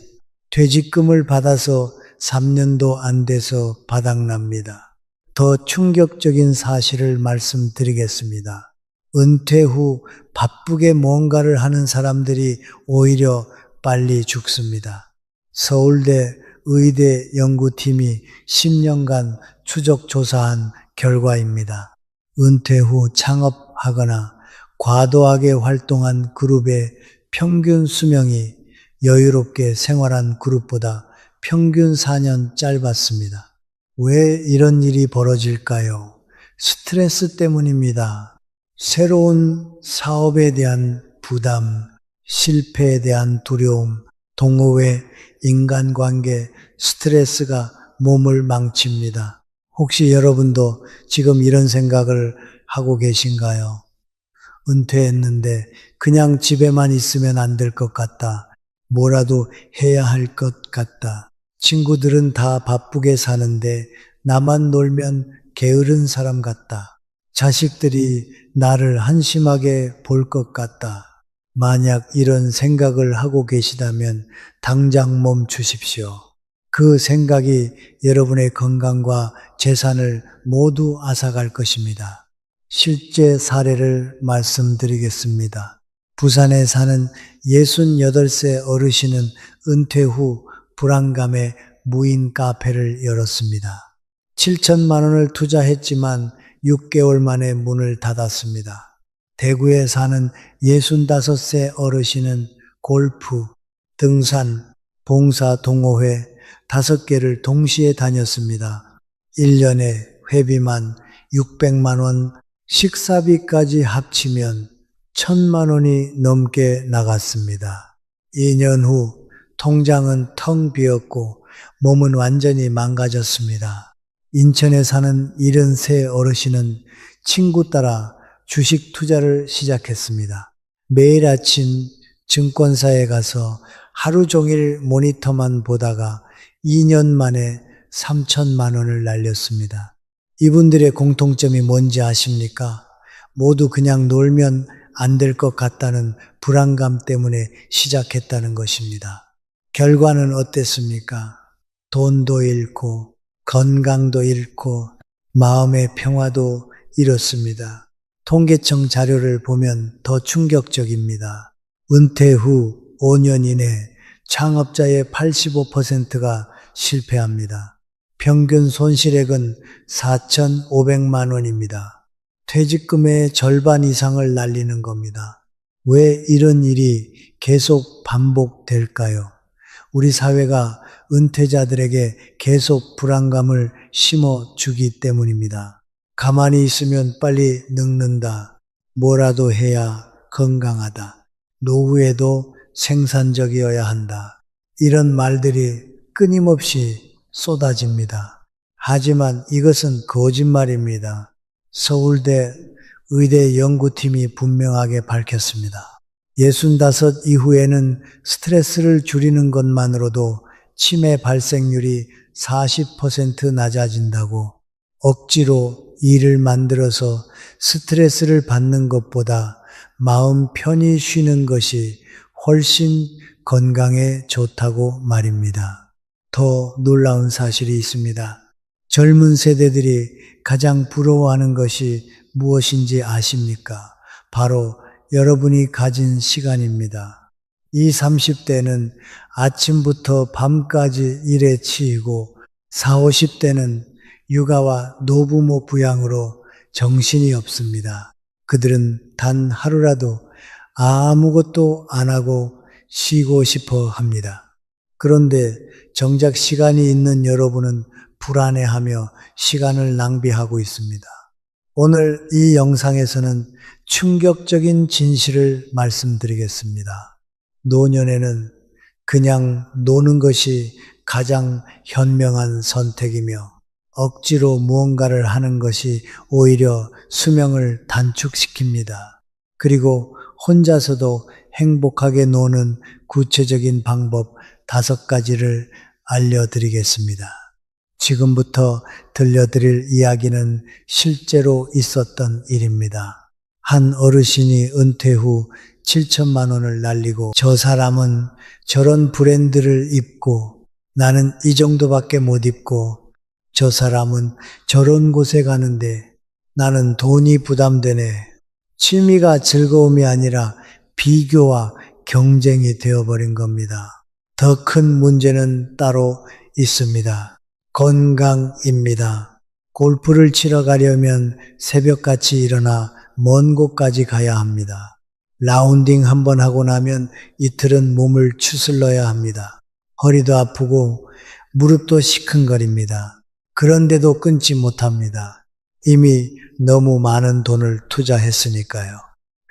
퇴직금을 받아서 3년도 안 돼서 바닥납니다. 더 충격적인 사실을 말씀드리겠습니다. 은퇴 후 바쁘게 뭔가를 하는 사람들이 오히려 빨리 죽습니다. 서울대 의대 연구팀이 10년간 추적 조사한 결과입니다. 은퇴 후 창업하거나 과도하게 활동한 그룹의 평균 수명이 여유롭게 생활한 그룹보다 평균 4년 짧았습니다. 왜 이런 일이 벌어질까요? 스트레스 때문입니다. 새로운 사업에 대한 부담, 실패에 대한 두려움, 동호회, 인간관계, 스트레스가 몸을 망칩니다. 혹시 여러분도 지금 이런 생각을 하고 계신가요? 은퇴했는데 그냥 집에만 있으면 안 될 것 같다. 뭐라도 해야 할 것 같다. 친구들은 다 바쁘게 사는데 나만 놀면 게으른 사람 같다. 자식들이 나를 한심하게 볼 것 같다. 만약 이런 생각을 하고 계시다면 당장 멈추십시오. 그 생각이 여러분의 건강과 재산을 모두 앗아갈 것입니다. 실제 사례를 말씀드리겠습니다. 부산에 사는 68세 어르신은 은퇴 후 불안감에 무인 카페를 열었습니다. 7천만 원을 투자했지만 6개월 만에 문을 닫았습니다. 대구에 사는 65세 어르신은 골프, 등산, 봉사 동호회 5개를 동시에 다녔습니다. 1년에 회비만 600만 원, 식사비까지 합치면 1,000만 원이 넘게 나갔습니다. 2년 후 통장은 텅 비었고 몸은 완전히 망가졌습니다. 인천에 사는 73 어르신은 친구 따라 주식 투자를 시작했습니다. 매일 아침 증권사에 가서 하루 종일 모니터만 보다가 2년 만에 3천만 원을 날렸습니다. 이분들의 공통점이 뭔지 아십니까? 모두 그냥 놀면 안 될 것 같다는 불안감 때문에 시작했다는 것입니다. 결과는 어땠습니까? 돈도 잃고 건강도 잃고 마음의 평화도 잃었습니다. 통계청 자료를 보면 더 충격적입니다. 은퇴 후 5년 이내 창업자의 85%가 실패합니다. 평균 손실액은 4,500만 원입니다. 퇴직금의 절반 이상을 날리는 겁니다. 왜 이런 일이 계속 반복될까요? 우리 사회가 은퇴자들에게 계속 불안감을 심어주기 때문입니다. 가만히 있으면 빨리 늙는다. 뭐라도 해야 건강하다. 노후에도 생산적이어야 한다. 이런 말들이 끊임없이 쏟아집니다. 하지만 이것은 거짓말입니다. 서울대 의대 연구팀이 분명하게 밝혔습니다. 65 이후에는 스트레스를 줄이는 것만으로도 치매 발생률이 40% 낮아진다고, 억지로 일을 만들어서 스트레스를 받는 것보다 마음 편히 쉬는 것이 훨씬 건강에 좋다고 말입니다. 더 놀라운 사실이 있습니다. 젊은 세대들이 가장 부러워하는 것이 무엇인지 아십니까? 바로 여러분이 가진 시간입니다. 이 30대는 아침부터 밤까지 일에 치이고 40, 50대는 육아와 노부모 부양으로 정신이 없습니다. 그들은 단 하루라도 아무것도 안 하고 쉬고 싶어 합니다. 그런데 정작 시간이 있는 여러분은 불안해하며 시간을 낭비하고 있습니다. 오늘 이 영상에서는 충격적인 진실을 말씀드리겠습니다. 노년에는 그냥 노는 것이 가장 현명한 선택이며 억지로 무언가를 하는 것이 오히려 수명을 단축시킵니다. 그리고 혼자서도 행복하게 노는 구체적인 방법 5가지를 알려드리겠습니다. 지금부터 들려드릴 이야기는 실제로 있었던 일입니다. 한 어르신이 은퇴 후 7천만 원을 날리고 저 사람은 저런 브랜드를 입고 나는 이 정도밖에 못 입고 저 사람은 저런 곳에 가는데 나는 돈이 부담되네. 취미가 즐거움이 아니라 비교와 경쟁이 되어버린 겁니다. 더 큰 문제는 따로 있습니다. 건강입니다. 골프를 치러 가려면 새벽같이 일어나 먼 곳까지 가야 합니다. 라운딩 한번 하고 나면 이틀은 몸을 추슬러야 합니다. 허리도 아프고 무릎도 시큰거립니다. 그런데도 끊지 못합니다. 이미 너무 많은 돈을 투자했으니까요.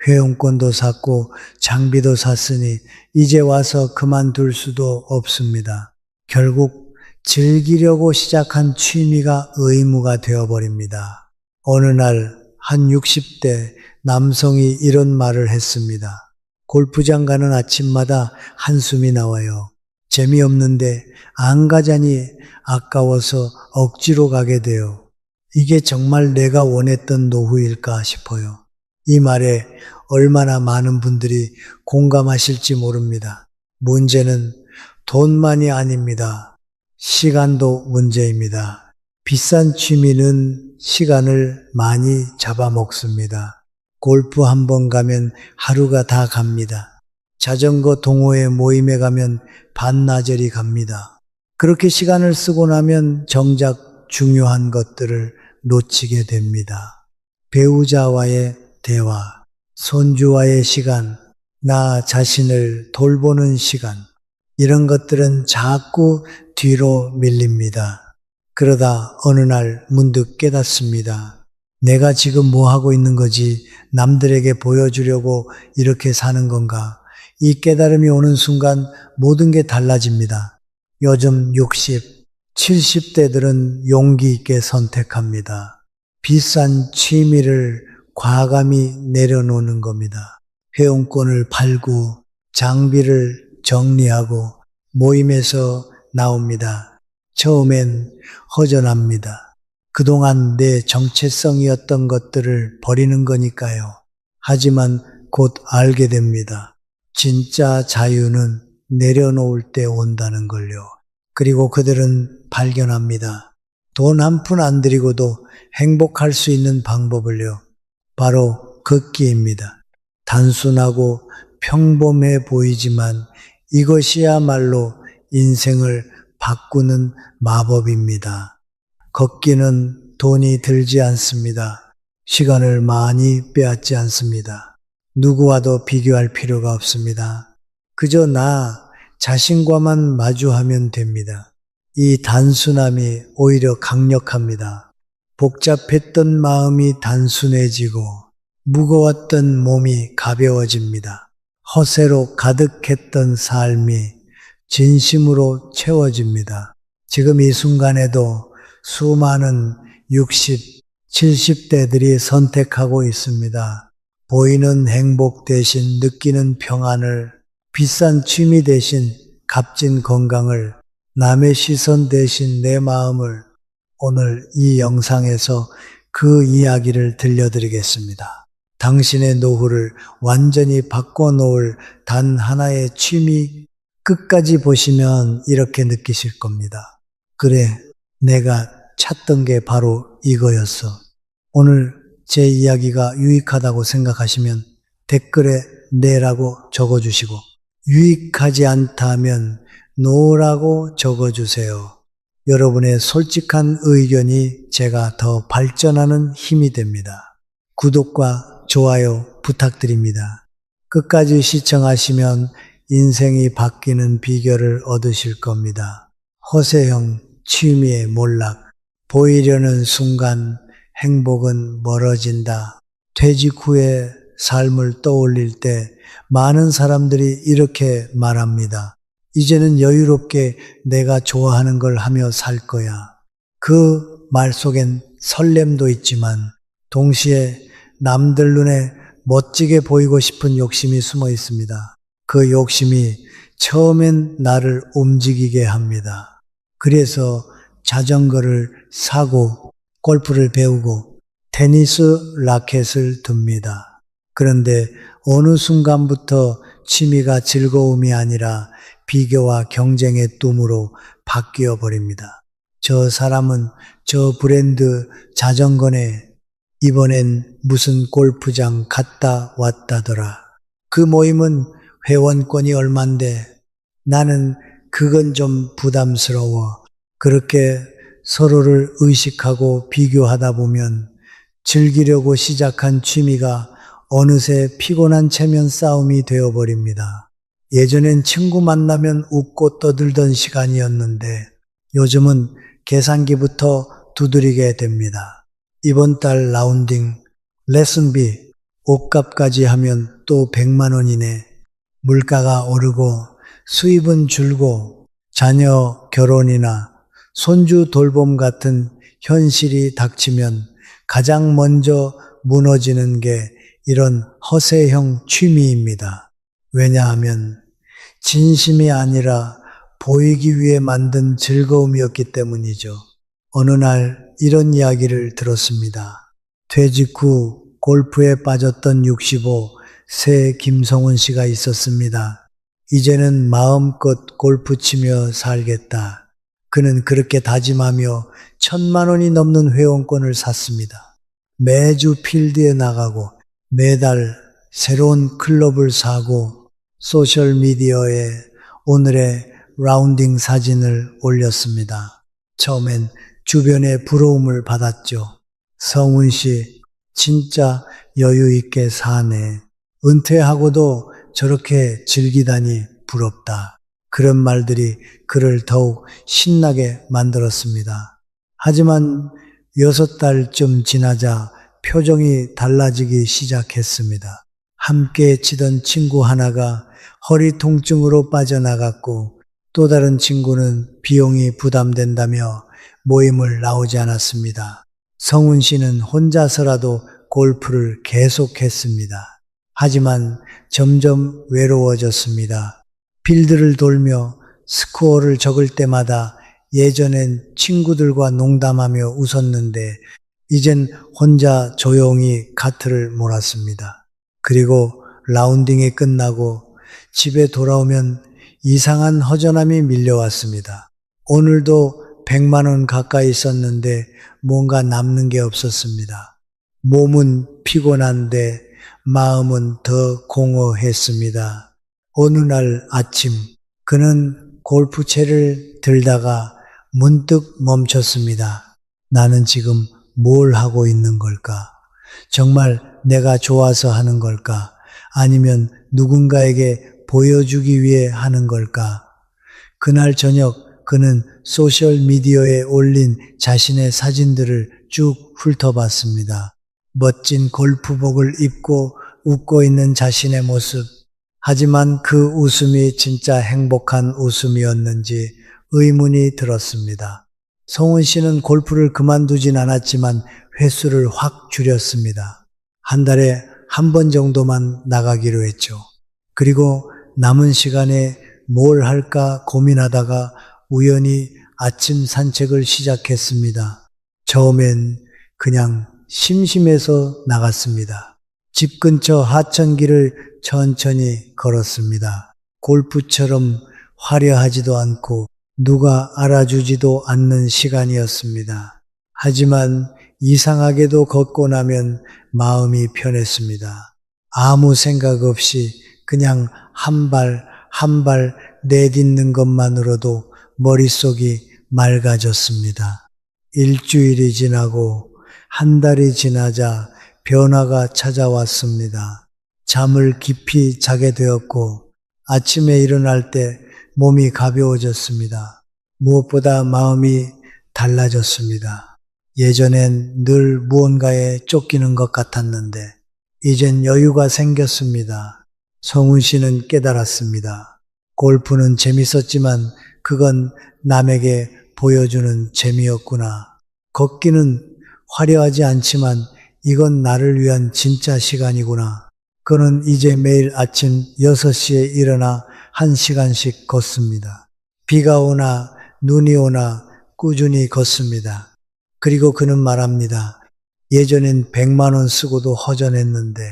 회원권도 샀고 장비도 샀으니 이제 와서 그만둘 수도 없습니다. 결국 즐기려고 시작한 취미가 의무가 되어버립니다. 어느 날 한 60대 남성이 이런 말을 했습니다. 골프장 가는 아침마다 한숨이 나와요. 재미없는데 안 가자니 아까워서 억지로 가게 돼요. 이게 정말 내가 원했던 노후일까 싶어요. 이 말에 얼마나 많은 분들이 공감하실지 모릅니다. 문제는 돈만이 아닙니다. 시간도 문제입니다. 비싼 취미는 시간을 많이 잡아먹습니다. 골프 한 번 가면 하루가 다 갑니다. 자전거 동호회 모임에 가면 반나절이 갑니다. 그렇게 시간을 쓰고 나면 정작 중요한 것들을 놓치게 됩니다. 배우자와의 대화, 손주와의 시간, 나 자신을 돌보는 시간, 이런 것들은 자꾸 뒤로 밀립니다. 그러다 어느 날 문득 깨닫습니다. 내가 지금 뭐 하고 있는 거지? 남들에게 보여주려고 이렇게 사는 건가? 이 깨달음이 오는 순간 모든 게 달라집니다. 요즘 60, 70대들은 용기 있게 선택합니다. 비싼 취미를 과감히 내려놓는 겁니다. 회원권을 팔고 장비를 정리하고 모임에서 나옵니다. 처음엔 허전합니다. 그동안 내 정체성이었던 것들을 버리는 거니까요. 하지만 곧 알게 됩니다. 진짜 자유는 내려놓을 때 온다는 걸요. 그리고 그들은 발견합니다. 돈 한 푼 안 들이고도 행복할 수 있는 방법을요. 바로 걷기입니다. 단순하고 평범해 보이지만 이것이야말로 인생을 바꾸는 마법입니다. 걷기는 돈이 들지 않습니다. 시간을 많이 빼앗지 않습니다. 누구와도 비교할 필요가 없습니다. 그저 나 자신과만 마주하면 됩니다. 이 단순함이 오히려 강력합니다. 복잡했던 마음이 단순해지고 무거웠던 몸이 가벼워집니다. 허세로 가득했던 삶이 진심으로 채워집니다. 지금 이 순간에도 수많은 60, 70대들이 선택하고 있습니다. 보이는 행복 대신 느끼는 평안을, 비싼 취미 대신 값진 건강을, 남의 시선 대신 내 마음을. 오늘 이 영상에서 그 이야기를 들려드리겠습니다. 당신의 노후를 완전히 바꿔놓을 단 하나의 취미, 끝까지 보시면 이렇게 느끼실 겁니다. 그래, 내가 찾던 게 바로 이거였어. 오늘 제 이야기가 유익하다고 생각하시면 댓글에 네라고 적어주시고, 유익하지 않다면 노라고 적어주세요. 여러분의 솔직한 의견이 제가 더 발전하는 힘이 됩니다. 구독과 좋아요 부탁드립니다. 끝까지 시청하시면 인생이 바뀌는 비결을 얻으실 겁니다. 허세형 취미의 몰락. 보이려는 순간 행복은 멀어진다. 퇴직 후의 삶을 떠올릴 때 많은 사람들이 이렇게 말합니다. 이제는 여유롭게 내가 좋아하는 걸 하며 살 거야. 그 말 속엔 설렘도 있지만 동시에 남들 눈에 멋지게 보이고 싶은 욕심이 숨어 있습니다. 그 욕심이 처음엔 나를 움직이게 합니다. 그래서 자전거를 사고 골프를 배우고 테니스 라켓을 듭니다. 그런데 어느 순간부터 취미가 즐거움이 아니라 비교와 경쟁의 뜸으로 바뀌어 버립니다. 저 사람은 저 브랜드 자전거네, 이번엔 무슨 골프장 갔다 왔다더라. 그 모임은 회원권이 얼만데 나는 그건 좀 부담스러워. 그렇게 서로를 의식하고 비교하다 보면 즐기려고 시작한 취미가 어느새 피곤한 체면 싸움이 되어버립니다. 예전엔 친구 만나면 웃고 떠들던 시간이었는데 요즘은 계산기부터 두드리게 됩니다. 이번 달 라운딩, 레슨비, 옷값까지 하면 또 100만 원이네. 물가가 오르고 수입은 줄고 자녀 결혼이나 손주 돌봄 같은 현실이 닥치면 가장 먼저 무너지는 게 이런 허세형 취미입니다. 왜냐하면 진심이 아니라 보이기 위해 만든 즐거움이었기 때문이죠. 어느 날 이런 이야기를 들었습니다. 퇴직 후 골프에 빠졌던 65, 새 김성훈 씨가 있었습니다. 이제는 마음껏 골프 치며 살겠다. 그는 그렇게 다짐하며 1,000만 원이 넘는 회원권을 샀습니다. 매주 필드에 나가고 매달 새로운 클럽을 사고 소셜미디어에 오늘의 라운딩 사진을 올렸습니다. 처음엔 주변의 부러움을 받았죠. 성훈 씨 진짜 여유 있게 사네. 은퇴하고도 저렇게 즐기다니 부럽다. 그런 말들이 그를 더욱 신나게 만들었습니다. 하지만 6달쯤 지나자 표정이 달라지기 시작했습니다. 함께 치던 친구 하나가 허리 통증으로 빠져나갔고 또 다른 친구는 비용이 부담된다며 모임을 나오지 않았습니다. 성훈 씨는 혼자서라도 골프를 계속했습니다. 하지만 점점 외로워졌습니다. 필드를 돌며 스코어를 적을 때마다 예전엔 친구들과 농담하며 웃었는데 이젠 혼자 조용히 카트를 몰았습니다. 그리고 라운딩이 끝나고 집에 돌아오면 이상한 허전함이 밀려왔습니다. 오늘도 100만 원 가까이 썼는데 뭔가 남는 게 없었습니다. 몸은 피곤한데 마음은 더 공허했습니다. 어느 날 아침 그는 골프채를 들다가 문득 멈췄습니다. 나는 지금 뭘 하고 있는 걸까? 정말 내가 좋아서 하는 걸까? 아니면 누군가에게 보여주기 위해 하는 걸까? 그날 저녁 그는 소셜미디어에 올린 자신의 사진들을 쭉 훑어봤습니다. 멋진 골프복을 입고 웃고 있는 자신의 모습, 하지만 그 웃음이 진짜 행복한 웃음이었는지 의문이 들었습니다. 성훈 씨는 골프를 그만두진 않았지만 횟수를 확 줄였습니다. 한 달에 한 번 정도만 나가기로 했죠. 그리고 남은 시간에 뭘 할까 고민하다가 우연히 아침 산책을 시작했습니다. 처음엔 그냥 심심해서 나갔습니다. 집 근처 하천길을 천천히 걸었습니다. 골프처럼 화려하지도 않고 누가 알아주지도 않는 시간이었습니다. 하지만 이상하게도 걷고 나면 마음이 편했습니다. 아무 생각 없이 그냥 한 발 한 발 내딛는 것만으로도 머릿속이 맑아졌습니다. 일주일이 지나고 한 달이 지나자 변화가 찾아왔습니다. 잠을 깊이 자게 되었고 아침에 일어날 때 몸이 가벼워졌습니다. 무엇보다 마음이 달라졌습니다. 예전엔 늘 무언가에 쫓기는 것 같았는데 이젠 여유가 생겼습니다. 성훈 씨는 깨달았습니다. 골프는 재밌었지만 그건 남에게 보여주는 재미였구나. 걷기는 화려하지 않지만 이건 나를 위한 진짜 시간이구나. 그는 이제 매일 아침 6시에 일어나 1시간씩 걷습니다. 비가 오나 눈이 오나 꾸준히 걷습니다. 그리고 그는 말합니다. 예전엔 100만 원 쓰고도 허전했는데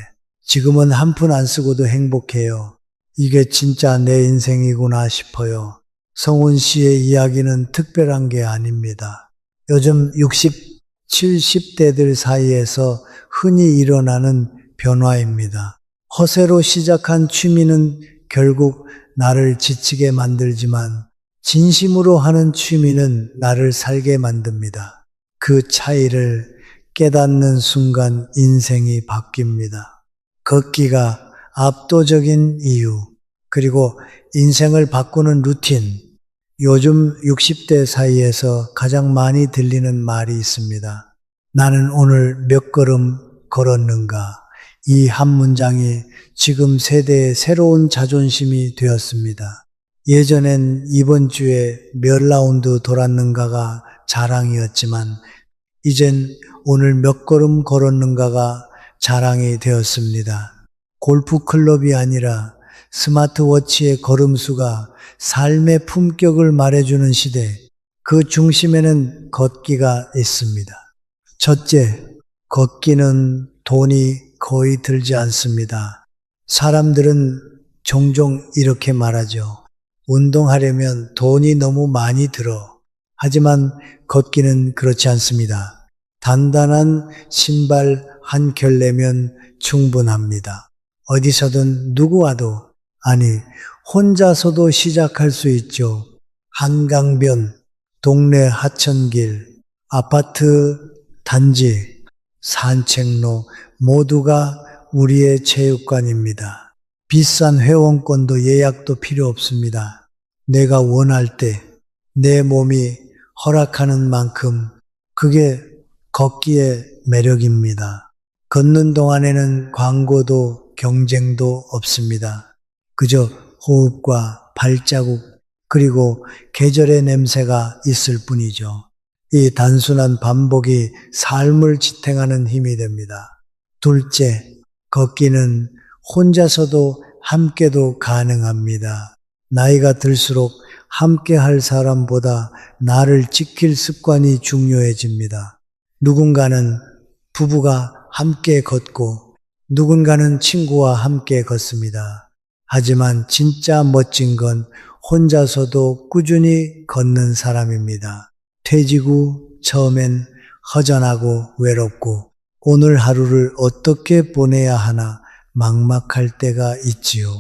지금은 한 푼 안 쓰고도 행복해요. 이게 진짜 내 인생이구나 싶어요. 성훈 씨의 이야기는 특별한 게 아닙니다. 요즘 60, 70대들 사이에서 흔히 일어나는 변화입니다. 허세로 시작한 취미는 결국 나를 지치게 만들지만 진심으로 하는 취미는 나를 살게 만듭니다. 그 차이를 깨닫는 순간 인생이 바뀝니다. 걷기가 압도적인 이유, 그리고 인생을 바꾸는 루틴. 요즘 60대 사이에서 가장 많이 들리는 말이 있습니다. 나는 오늘 몇 걸음 걸었는가? 이 한 문장이 지금 세대의 새로운 자존심이 되었습니다. 예전엔 이번 주에 몇 라운드 돌았는가가 자랑이었지만 이젠 오늘 몇 걸음 걸었는가가 자랑이 되었습니다. 골프 클럽이 아니라 스마트워치의 걸음수가 삶의 품격을 말해주는 시대, 그 중심에는 걷기가 있습니다. 첫째, 걷기는 돈이 거의 들지 않습니다. 사람들은 종종 이렇게 말하죠. 운동하려면 돈이 너무 많이 들어. 하지만 걷기는 그렇지 않습니다. 단단한 신발 한 켤레면 충분합니다. 어디서든 누구와도, 아니 혼자서도 시작할 수 있죠. 한강변, 동네 하천길, 아파트 단지, 산책로 모두가 우리의 체육관입니다. 비싼 회원권도 예약도 필요 없습니다. 내가 원할 때 내 몸이 허락하는 만큼, 그게 걷기의 매력입니다. 걷는 동안에는 광고도 경쟁도 없습니다. 그저 호흡과 발자국 그리고 계절의 냄새가 있을 뿐이죠. 이 단순한 반복이 삶을 지탱하는 힘이 됩니다. 둘째, 걷기는 혼자서도 함께도 가능합니다. 나이가 들수록 함께 할 사람보다 나를 지킬 습관이 중요해집니다. 누군가는 부부가 함께 걷고 누군가는 친구와 함께 걷습니다. 하지만 진짜 멋진 건 혼자서도 꾸준히 걷는 사람입니다. 퇴직 후 처음엔 허전하고 외롭고 오늘 하루를 어떻게 보내야 하나 막막할 때가 있지요.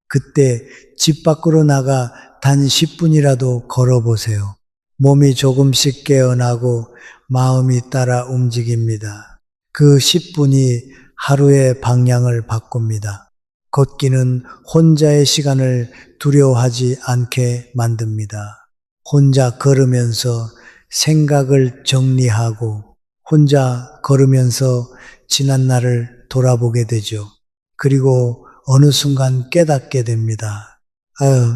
그때 집 밖으로 나가 단 10분이라도 걸어보세요. 몸이 조금씩 깨어나고 마음이 따라 움직입니다. 그 10분이 하루의 방향을 바꿉니다. 걷기는 혼자의 시간을 두려워하지 않게 만듭니다. 혼자 걸으면서 생각을 정리하고 혼자 걸으면서 지난 날을 돌아보게 되죠. 그리고 어느 순간 깨닫게 됩니다. 아유,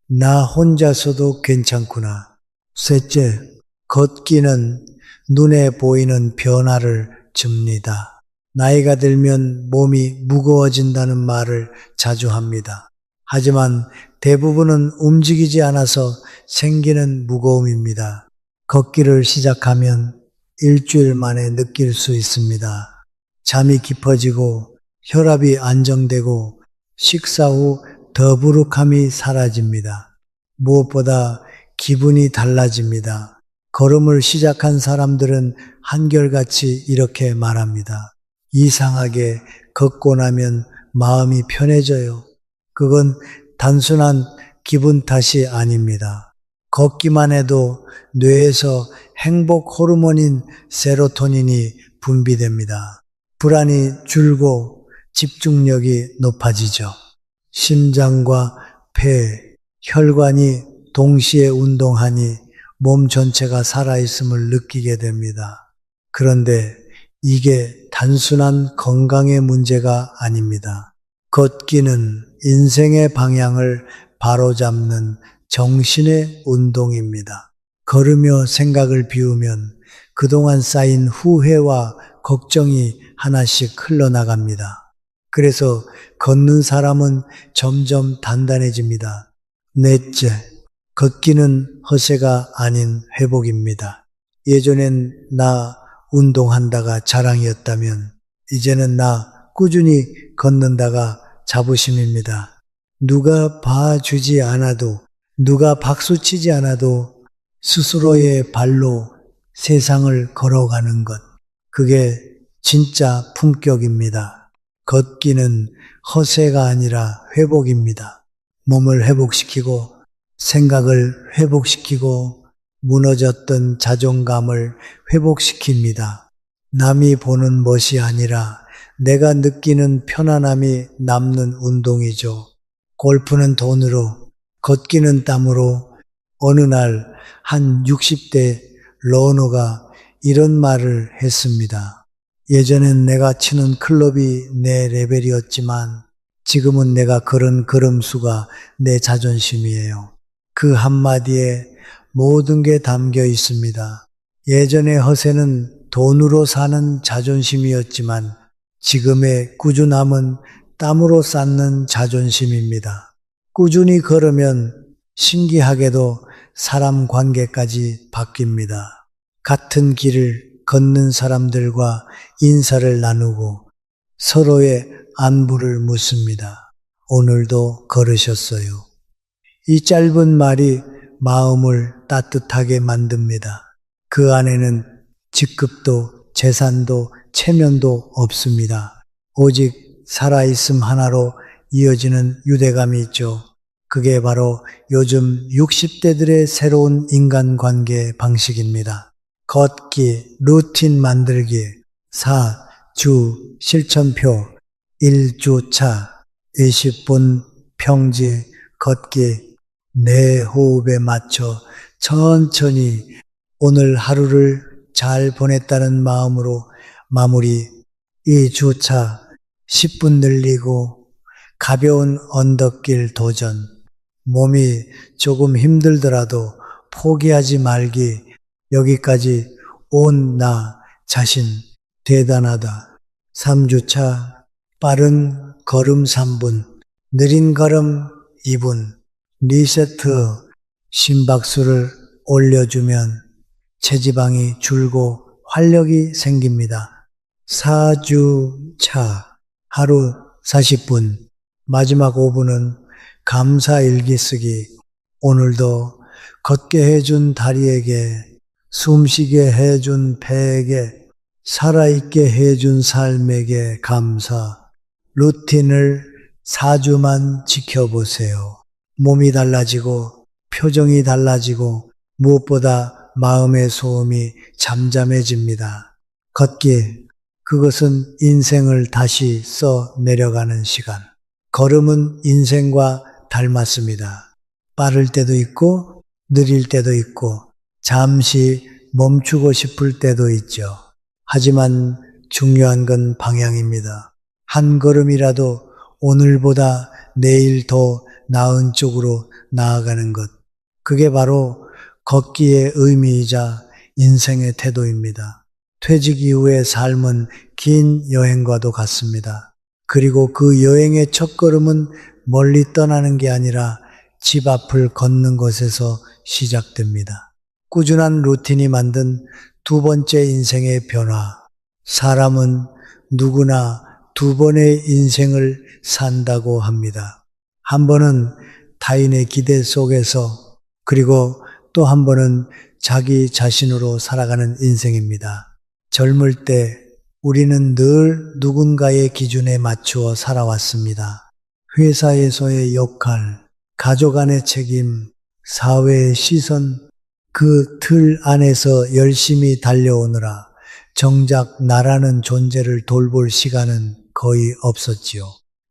나 혼자서도 괜찮구나. 셋째, 걷기는 눈에 보이는 변화를 줍니다. 나이가 들면 몸이 무거워진다는 말을 자주 합니다. 하지만 대부분은 움직이지 않아서 생기는 무거움입니다. 걷기를 시작하면 일주일 만에 느낄 수 있습니다. 잠이 깊어지고 혈압이 안정되고 식사 후 더부룩함이 사라집니다. 무엇보다 기분이 달라집니다. 걸음을 시작한 사람들은 한결같이 이렇게 말합니다. 이상하게 걷고 나면 마음이 편해져요. 그건 단순한 기분 탓이 아닙니다. 걷기만 해도 뇌에서 행복 호르몬인 세로토닌이 분비됩니다. 불안이 줄고 집중력이 높아지죠. 심장과 폐, 혈관이 동시에 운동하니 몸 전체가 살아있음을 느끼게 됩니다. 그런데 이게 단순한 건강의 문제가 아닙니다. 걷기는 인생의 방향을 바로잡는 정신의 운동입니다. 걸으며 생각을 비우면 그동안 쌓인 후회와 걱정이 하나씩 흘러나갑니다. 그래서 걷는 사람은 점점 단단해집니다. 넷째, 걷기는 허세가 아닌 회복입니다. 예전엔 나 운동한다가 자랑이었다면 이제는 나 꾸준히 걷는다가 자부심입니다. 누가 봐주지 않아도, 누가 박수치지 않아도 스스로의 발로 세상을 걸어가는 것, 그게 진짜 품격입니다. 걷기는 허세가 아니라 회복입니다. 몸을 회복시키고 생각을 회복시키고 무너졌던 자존감을 회복시킵니다. 남이 보는 멋이 아니라 내가 느끼는 편안함이 남는 운동이죠. 골프는 돈으로, 걷기는 땀으로. 어느 날 한 60대 러너가 이런 말을 했습니다. 예전엔 내가 치는 클럽이 내 레벨이었지만 지금은 내가 걸은 걸음수가 내 자존심이에요. 그 한마디에 모든 게 담겨 있습니다. 예전의 허세는 돈으로 사는 자존심이었지만 지금의 꾸준함은 땀으로 쌓는 자존심입니다. 꾸준히 걸으면 신기하게도 사람 관계까지 바뀝니다. 같은 길을 걷는 사람들과 인사를 나누고 서로의 안부를 묻습니다. 오늘도 걸으셨어요. 이 짧은 말이 마음을 따뜻하게 만듭니다. 그 안에는 직급도 재산도 체면도 없습니다. 오직 살아있음 하나로 이어지는 유대감이 있죠. 그게 바로 요즘 60대들의 새로운 인간관계 방식입니다. 걷기, 루틴 만들기, 4주 실천표, 1주차, 20분 평지 걷기, 내 호흡에 맞춰 천천히 오늘 하루를 잘 보냈다는 마음으로 마무리. 2주차 10분 늘리고 가벼운 언덕길 도전. 몸이 조금 힘들더라도 포기하지 말기. 여기까지 온 나 자신 대단하다. 3주차 빠른 걸음 3분, 느린 걸음 2분, 리세트 심박수를 올려주면 체지방이 줄고 활력이 생깁니다. 4주차 하루 40분, 마지막 5분은 감사 일기 쓰기. 오늘도 걷게 해준 다리에게, 숨쉬게 해준 배에게, 살아있게 해준 삶에게 감사. 루틴을 4주만 지켜보세요. 몸이 달라지고 표정이 달라지고 무엇보다 마음의 소음이 잠잠해집니다. 걷기, 그것은 인생을 다시 써 내려가는 시간. 걸음은 인생과 닮았습니다. 빠를 때도 있고 느릴 때도 있고 잠시 멈추고 싶을 때도 있죠. 하지만 중요한 건 방향입니다. 한 걸음이라도 오늘보다 내일 더 나은 쪽으로 나아가는 것. 그게 바로 걷기의 의미이자 인생의 태도입니다. 퇴직 이후의 삶은 긴 여행과도 같습니다. 그리고 그 여행의 첫걸음은 멀리 떠나는 게 아니라 집 앞을 걷는 것에서 시작됩니다. 꾸준한 루틴이 만든 두 번째 인생의 변화. 사람은 누구나 두 번의 인생을 산다고 합니다. 한 번은 타인의 기대 속에서, 그리고 또 한 번은 자기 자신으로 살아가는 인생입니다. 젊을 때 우리는 늘 누군가의 기준에 맞추어 살아왔습니다. 회사에서의 역할, 가족 안의 책임, 사회의 시선, 그 틀 안에서 열심히 달려오느라 정작 나라는 존재를 돌볼 시간은 거의 없었지요.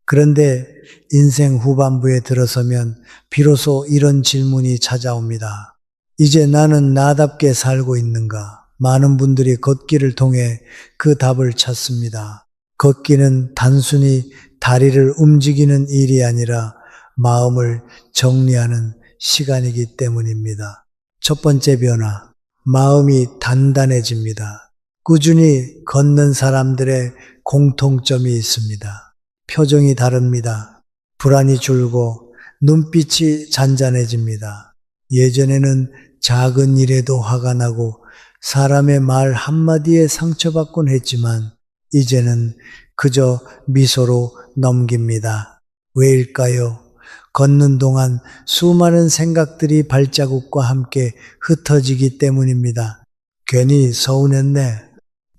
그런데 인생 후반부에 들어서면 비로소 이런 질문이 찾아옵니다. 이제 나는 나답게 살고 있는가? 많은 분들이 걷기를 통해 그 답을 찾습니다. 걷기는 단순히 다리를 움직이는 일이 아니라 마음을 정리하는 시간이기 때문입니다. 첫 번째 변화, 마음이 단단해집니다. 꾸준히 걷는 사람들의 공통점이 있습니다. 표정이 다릅니다. 불안이 줄고 눈빛이 잔잔해집니다. 예전에는 작은 일에도 화가 나고 사람의 말 한마디에 상처받곤 했지만 이제는 그저 미소로 넘깁니다. 왜일까요? 걷는 동안 수많은 생각들이 발자국과 함께 흩어지기 때문입니다. 괜히 서운했네.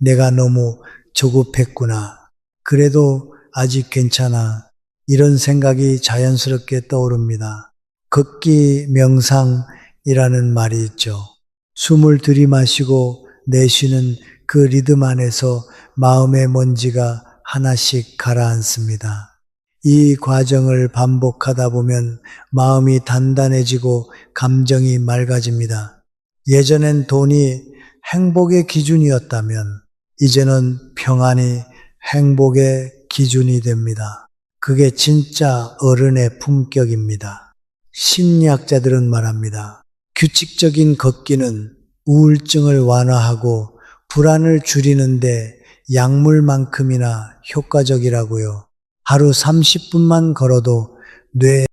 내가 너무 조급했구나. 그래도 아직 괜찮아. 이런 생각이 자연스럽게 떠오릅니다. 걷기 명상이라는 말이 있죠. 숨을 들이마시고 내쉬는 그 리듬 안에서 마음의 먼지가 하나씩 가라앉습니다. 이 과정을 반복하다 보면 마음이 단단해지고 감정이 맑아집니다. 예전엔 돈이 행복의 기준이었다면 이제는 평안이 행복의 기준이 됩니다. 그게 진짜 어른의 품격입니다. 심리학자들은 말합니다. 규칙적인 걷기는 우울증을 완화하고 불안을 줄이는데 약물만큼이나 효과적이라고요. 하루 30분만 걸어도 뇌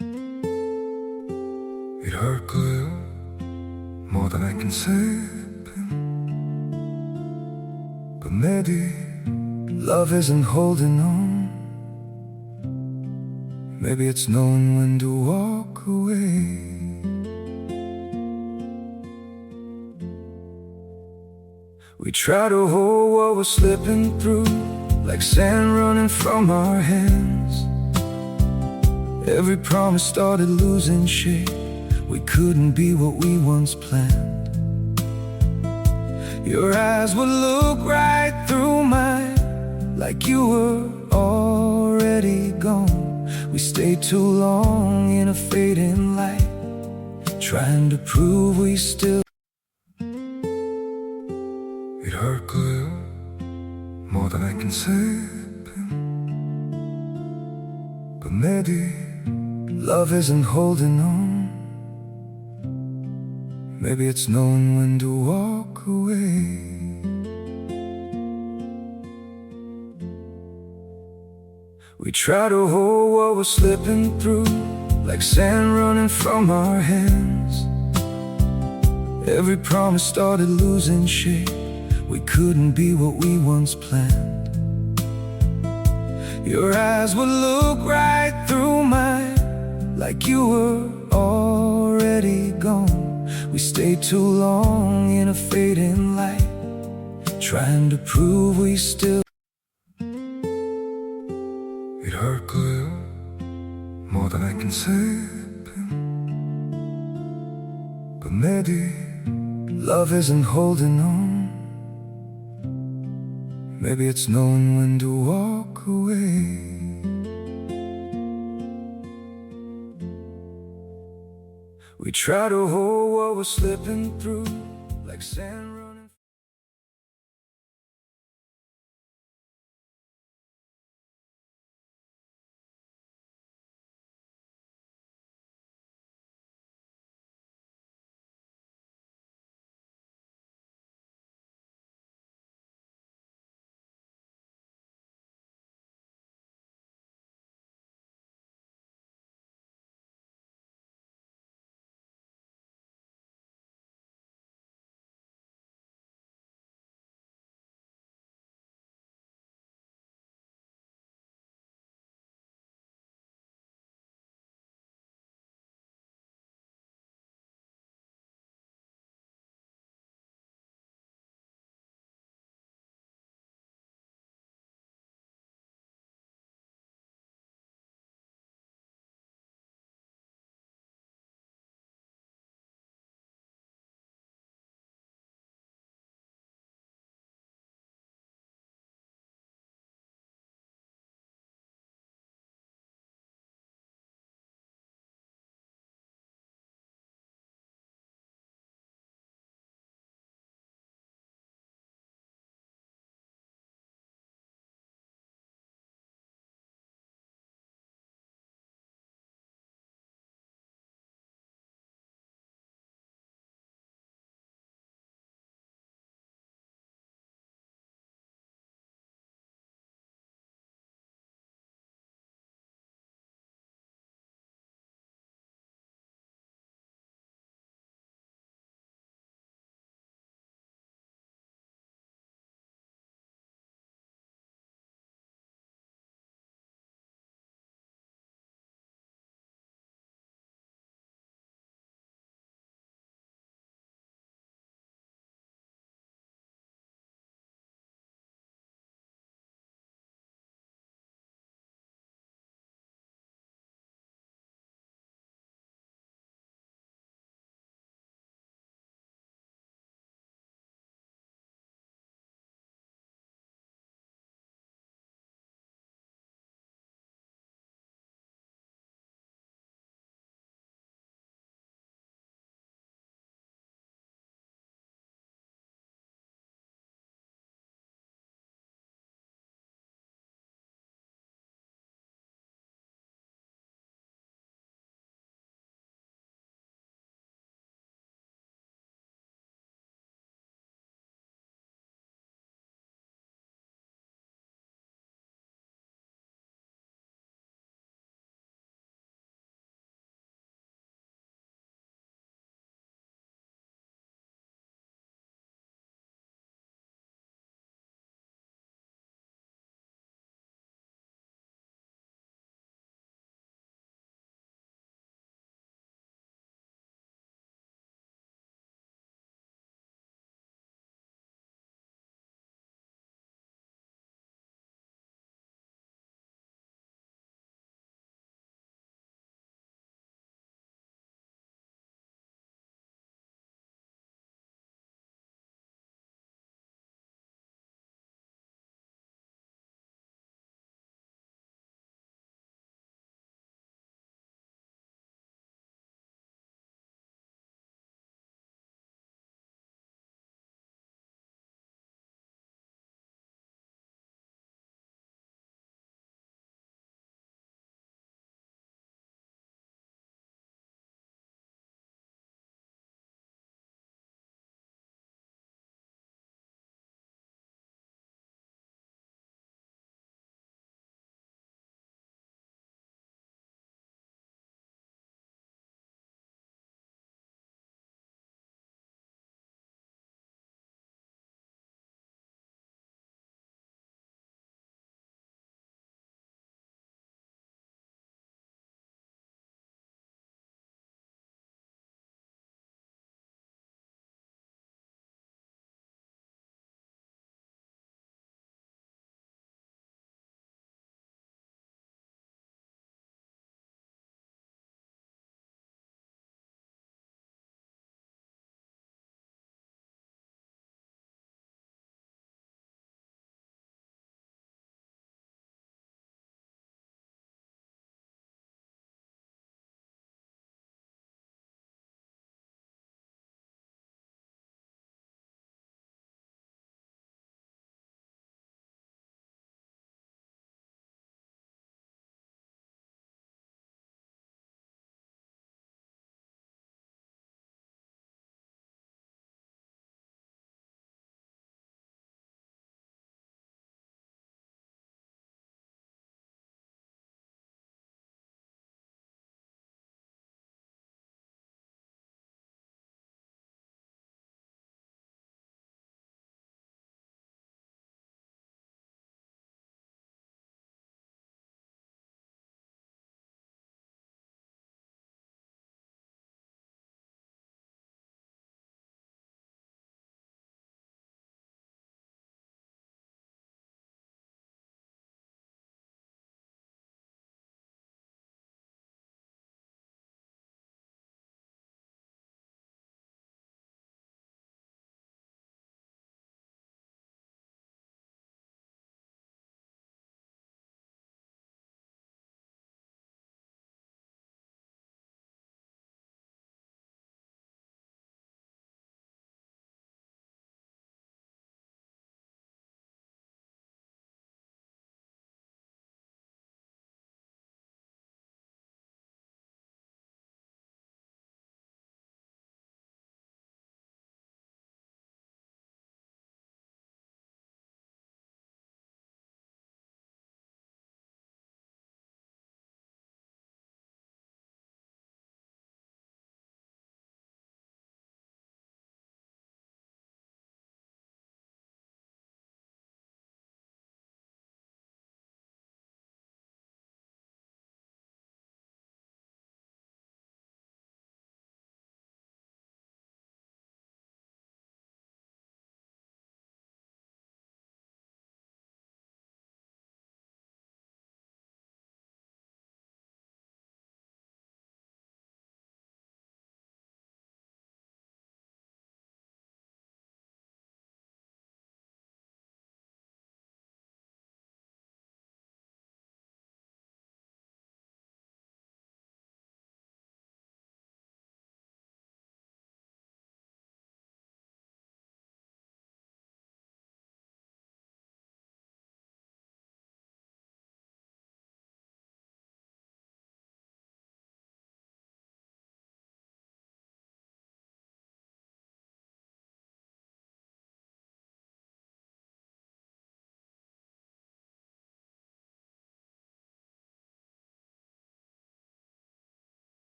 It hurt good, more than I can say. But maybe love isn't holding on. Maybe it's knowing when to walk away. We try to hold what we're slipping through, like sand running from our hands. Every promise started losing shape. We couldn't be what we once planned. Your eyes would look right through mine, like you were already gone. We stayed too long in a fading light, trying to prove we still. It hurt good, more than I can say. But maybe love isn't holding on. Maybe it's knowing when to walk away. We try to hold what we're slipping through, like sand running from our hands. Every promise started losing shape. We couldn't be what we once planned. Your eyes would look right through mine, like you were already gone. We stayed too long in a fading light, trying to prove we still. It hurt good, more than I can say. But maybe love isn't holding on. Maybe it's knowing when to walk away. We try to hold what we're slipping through, like sand.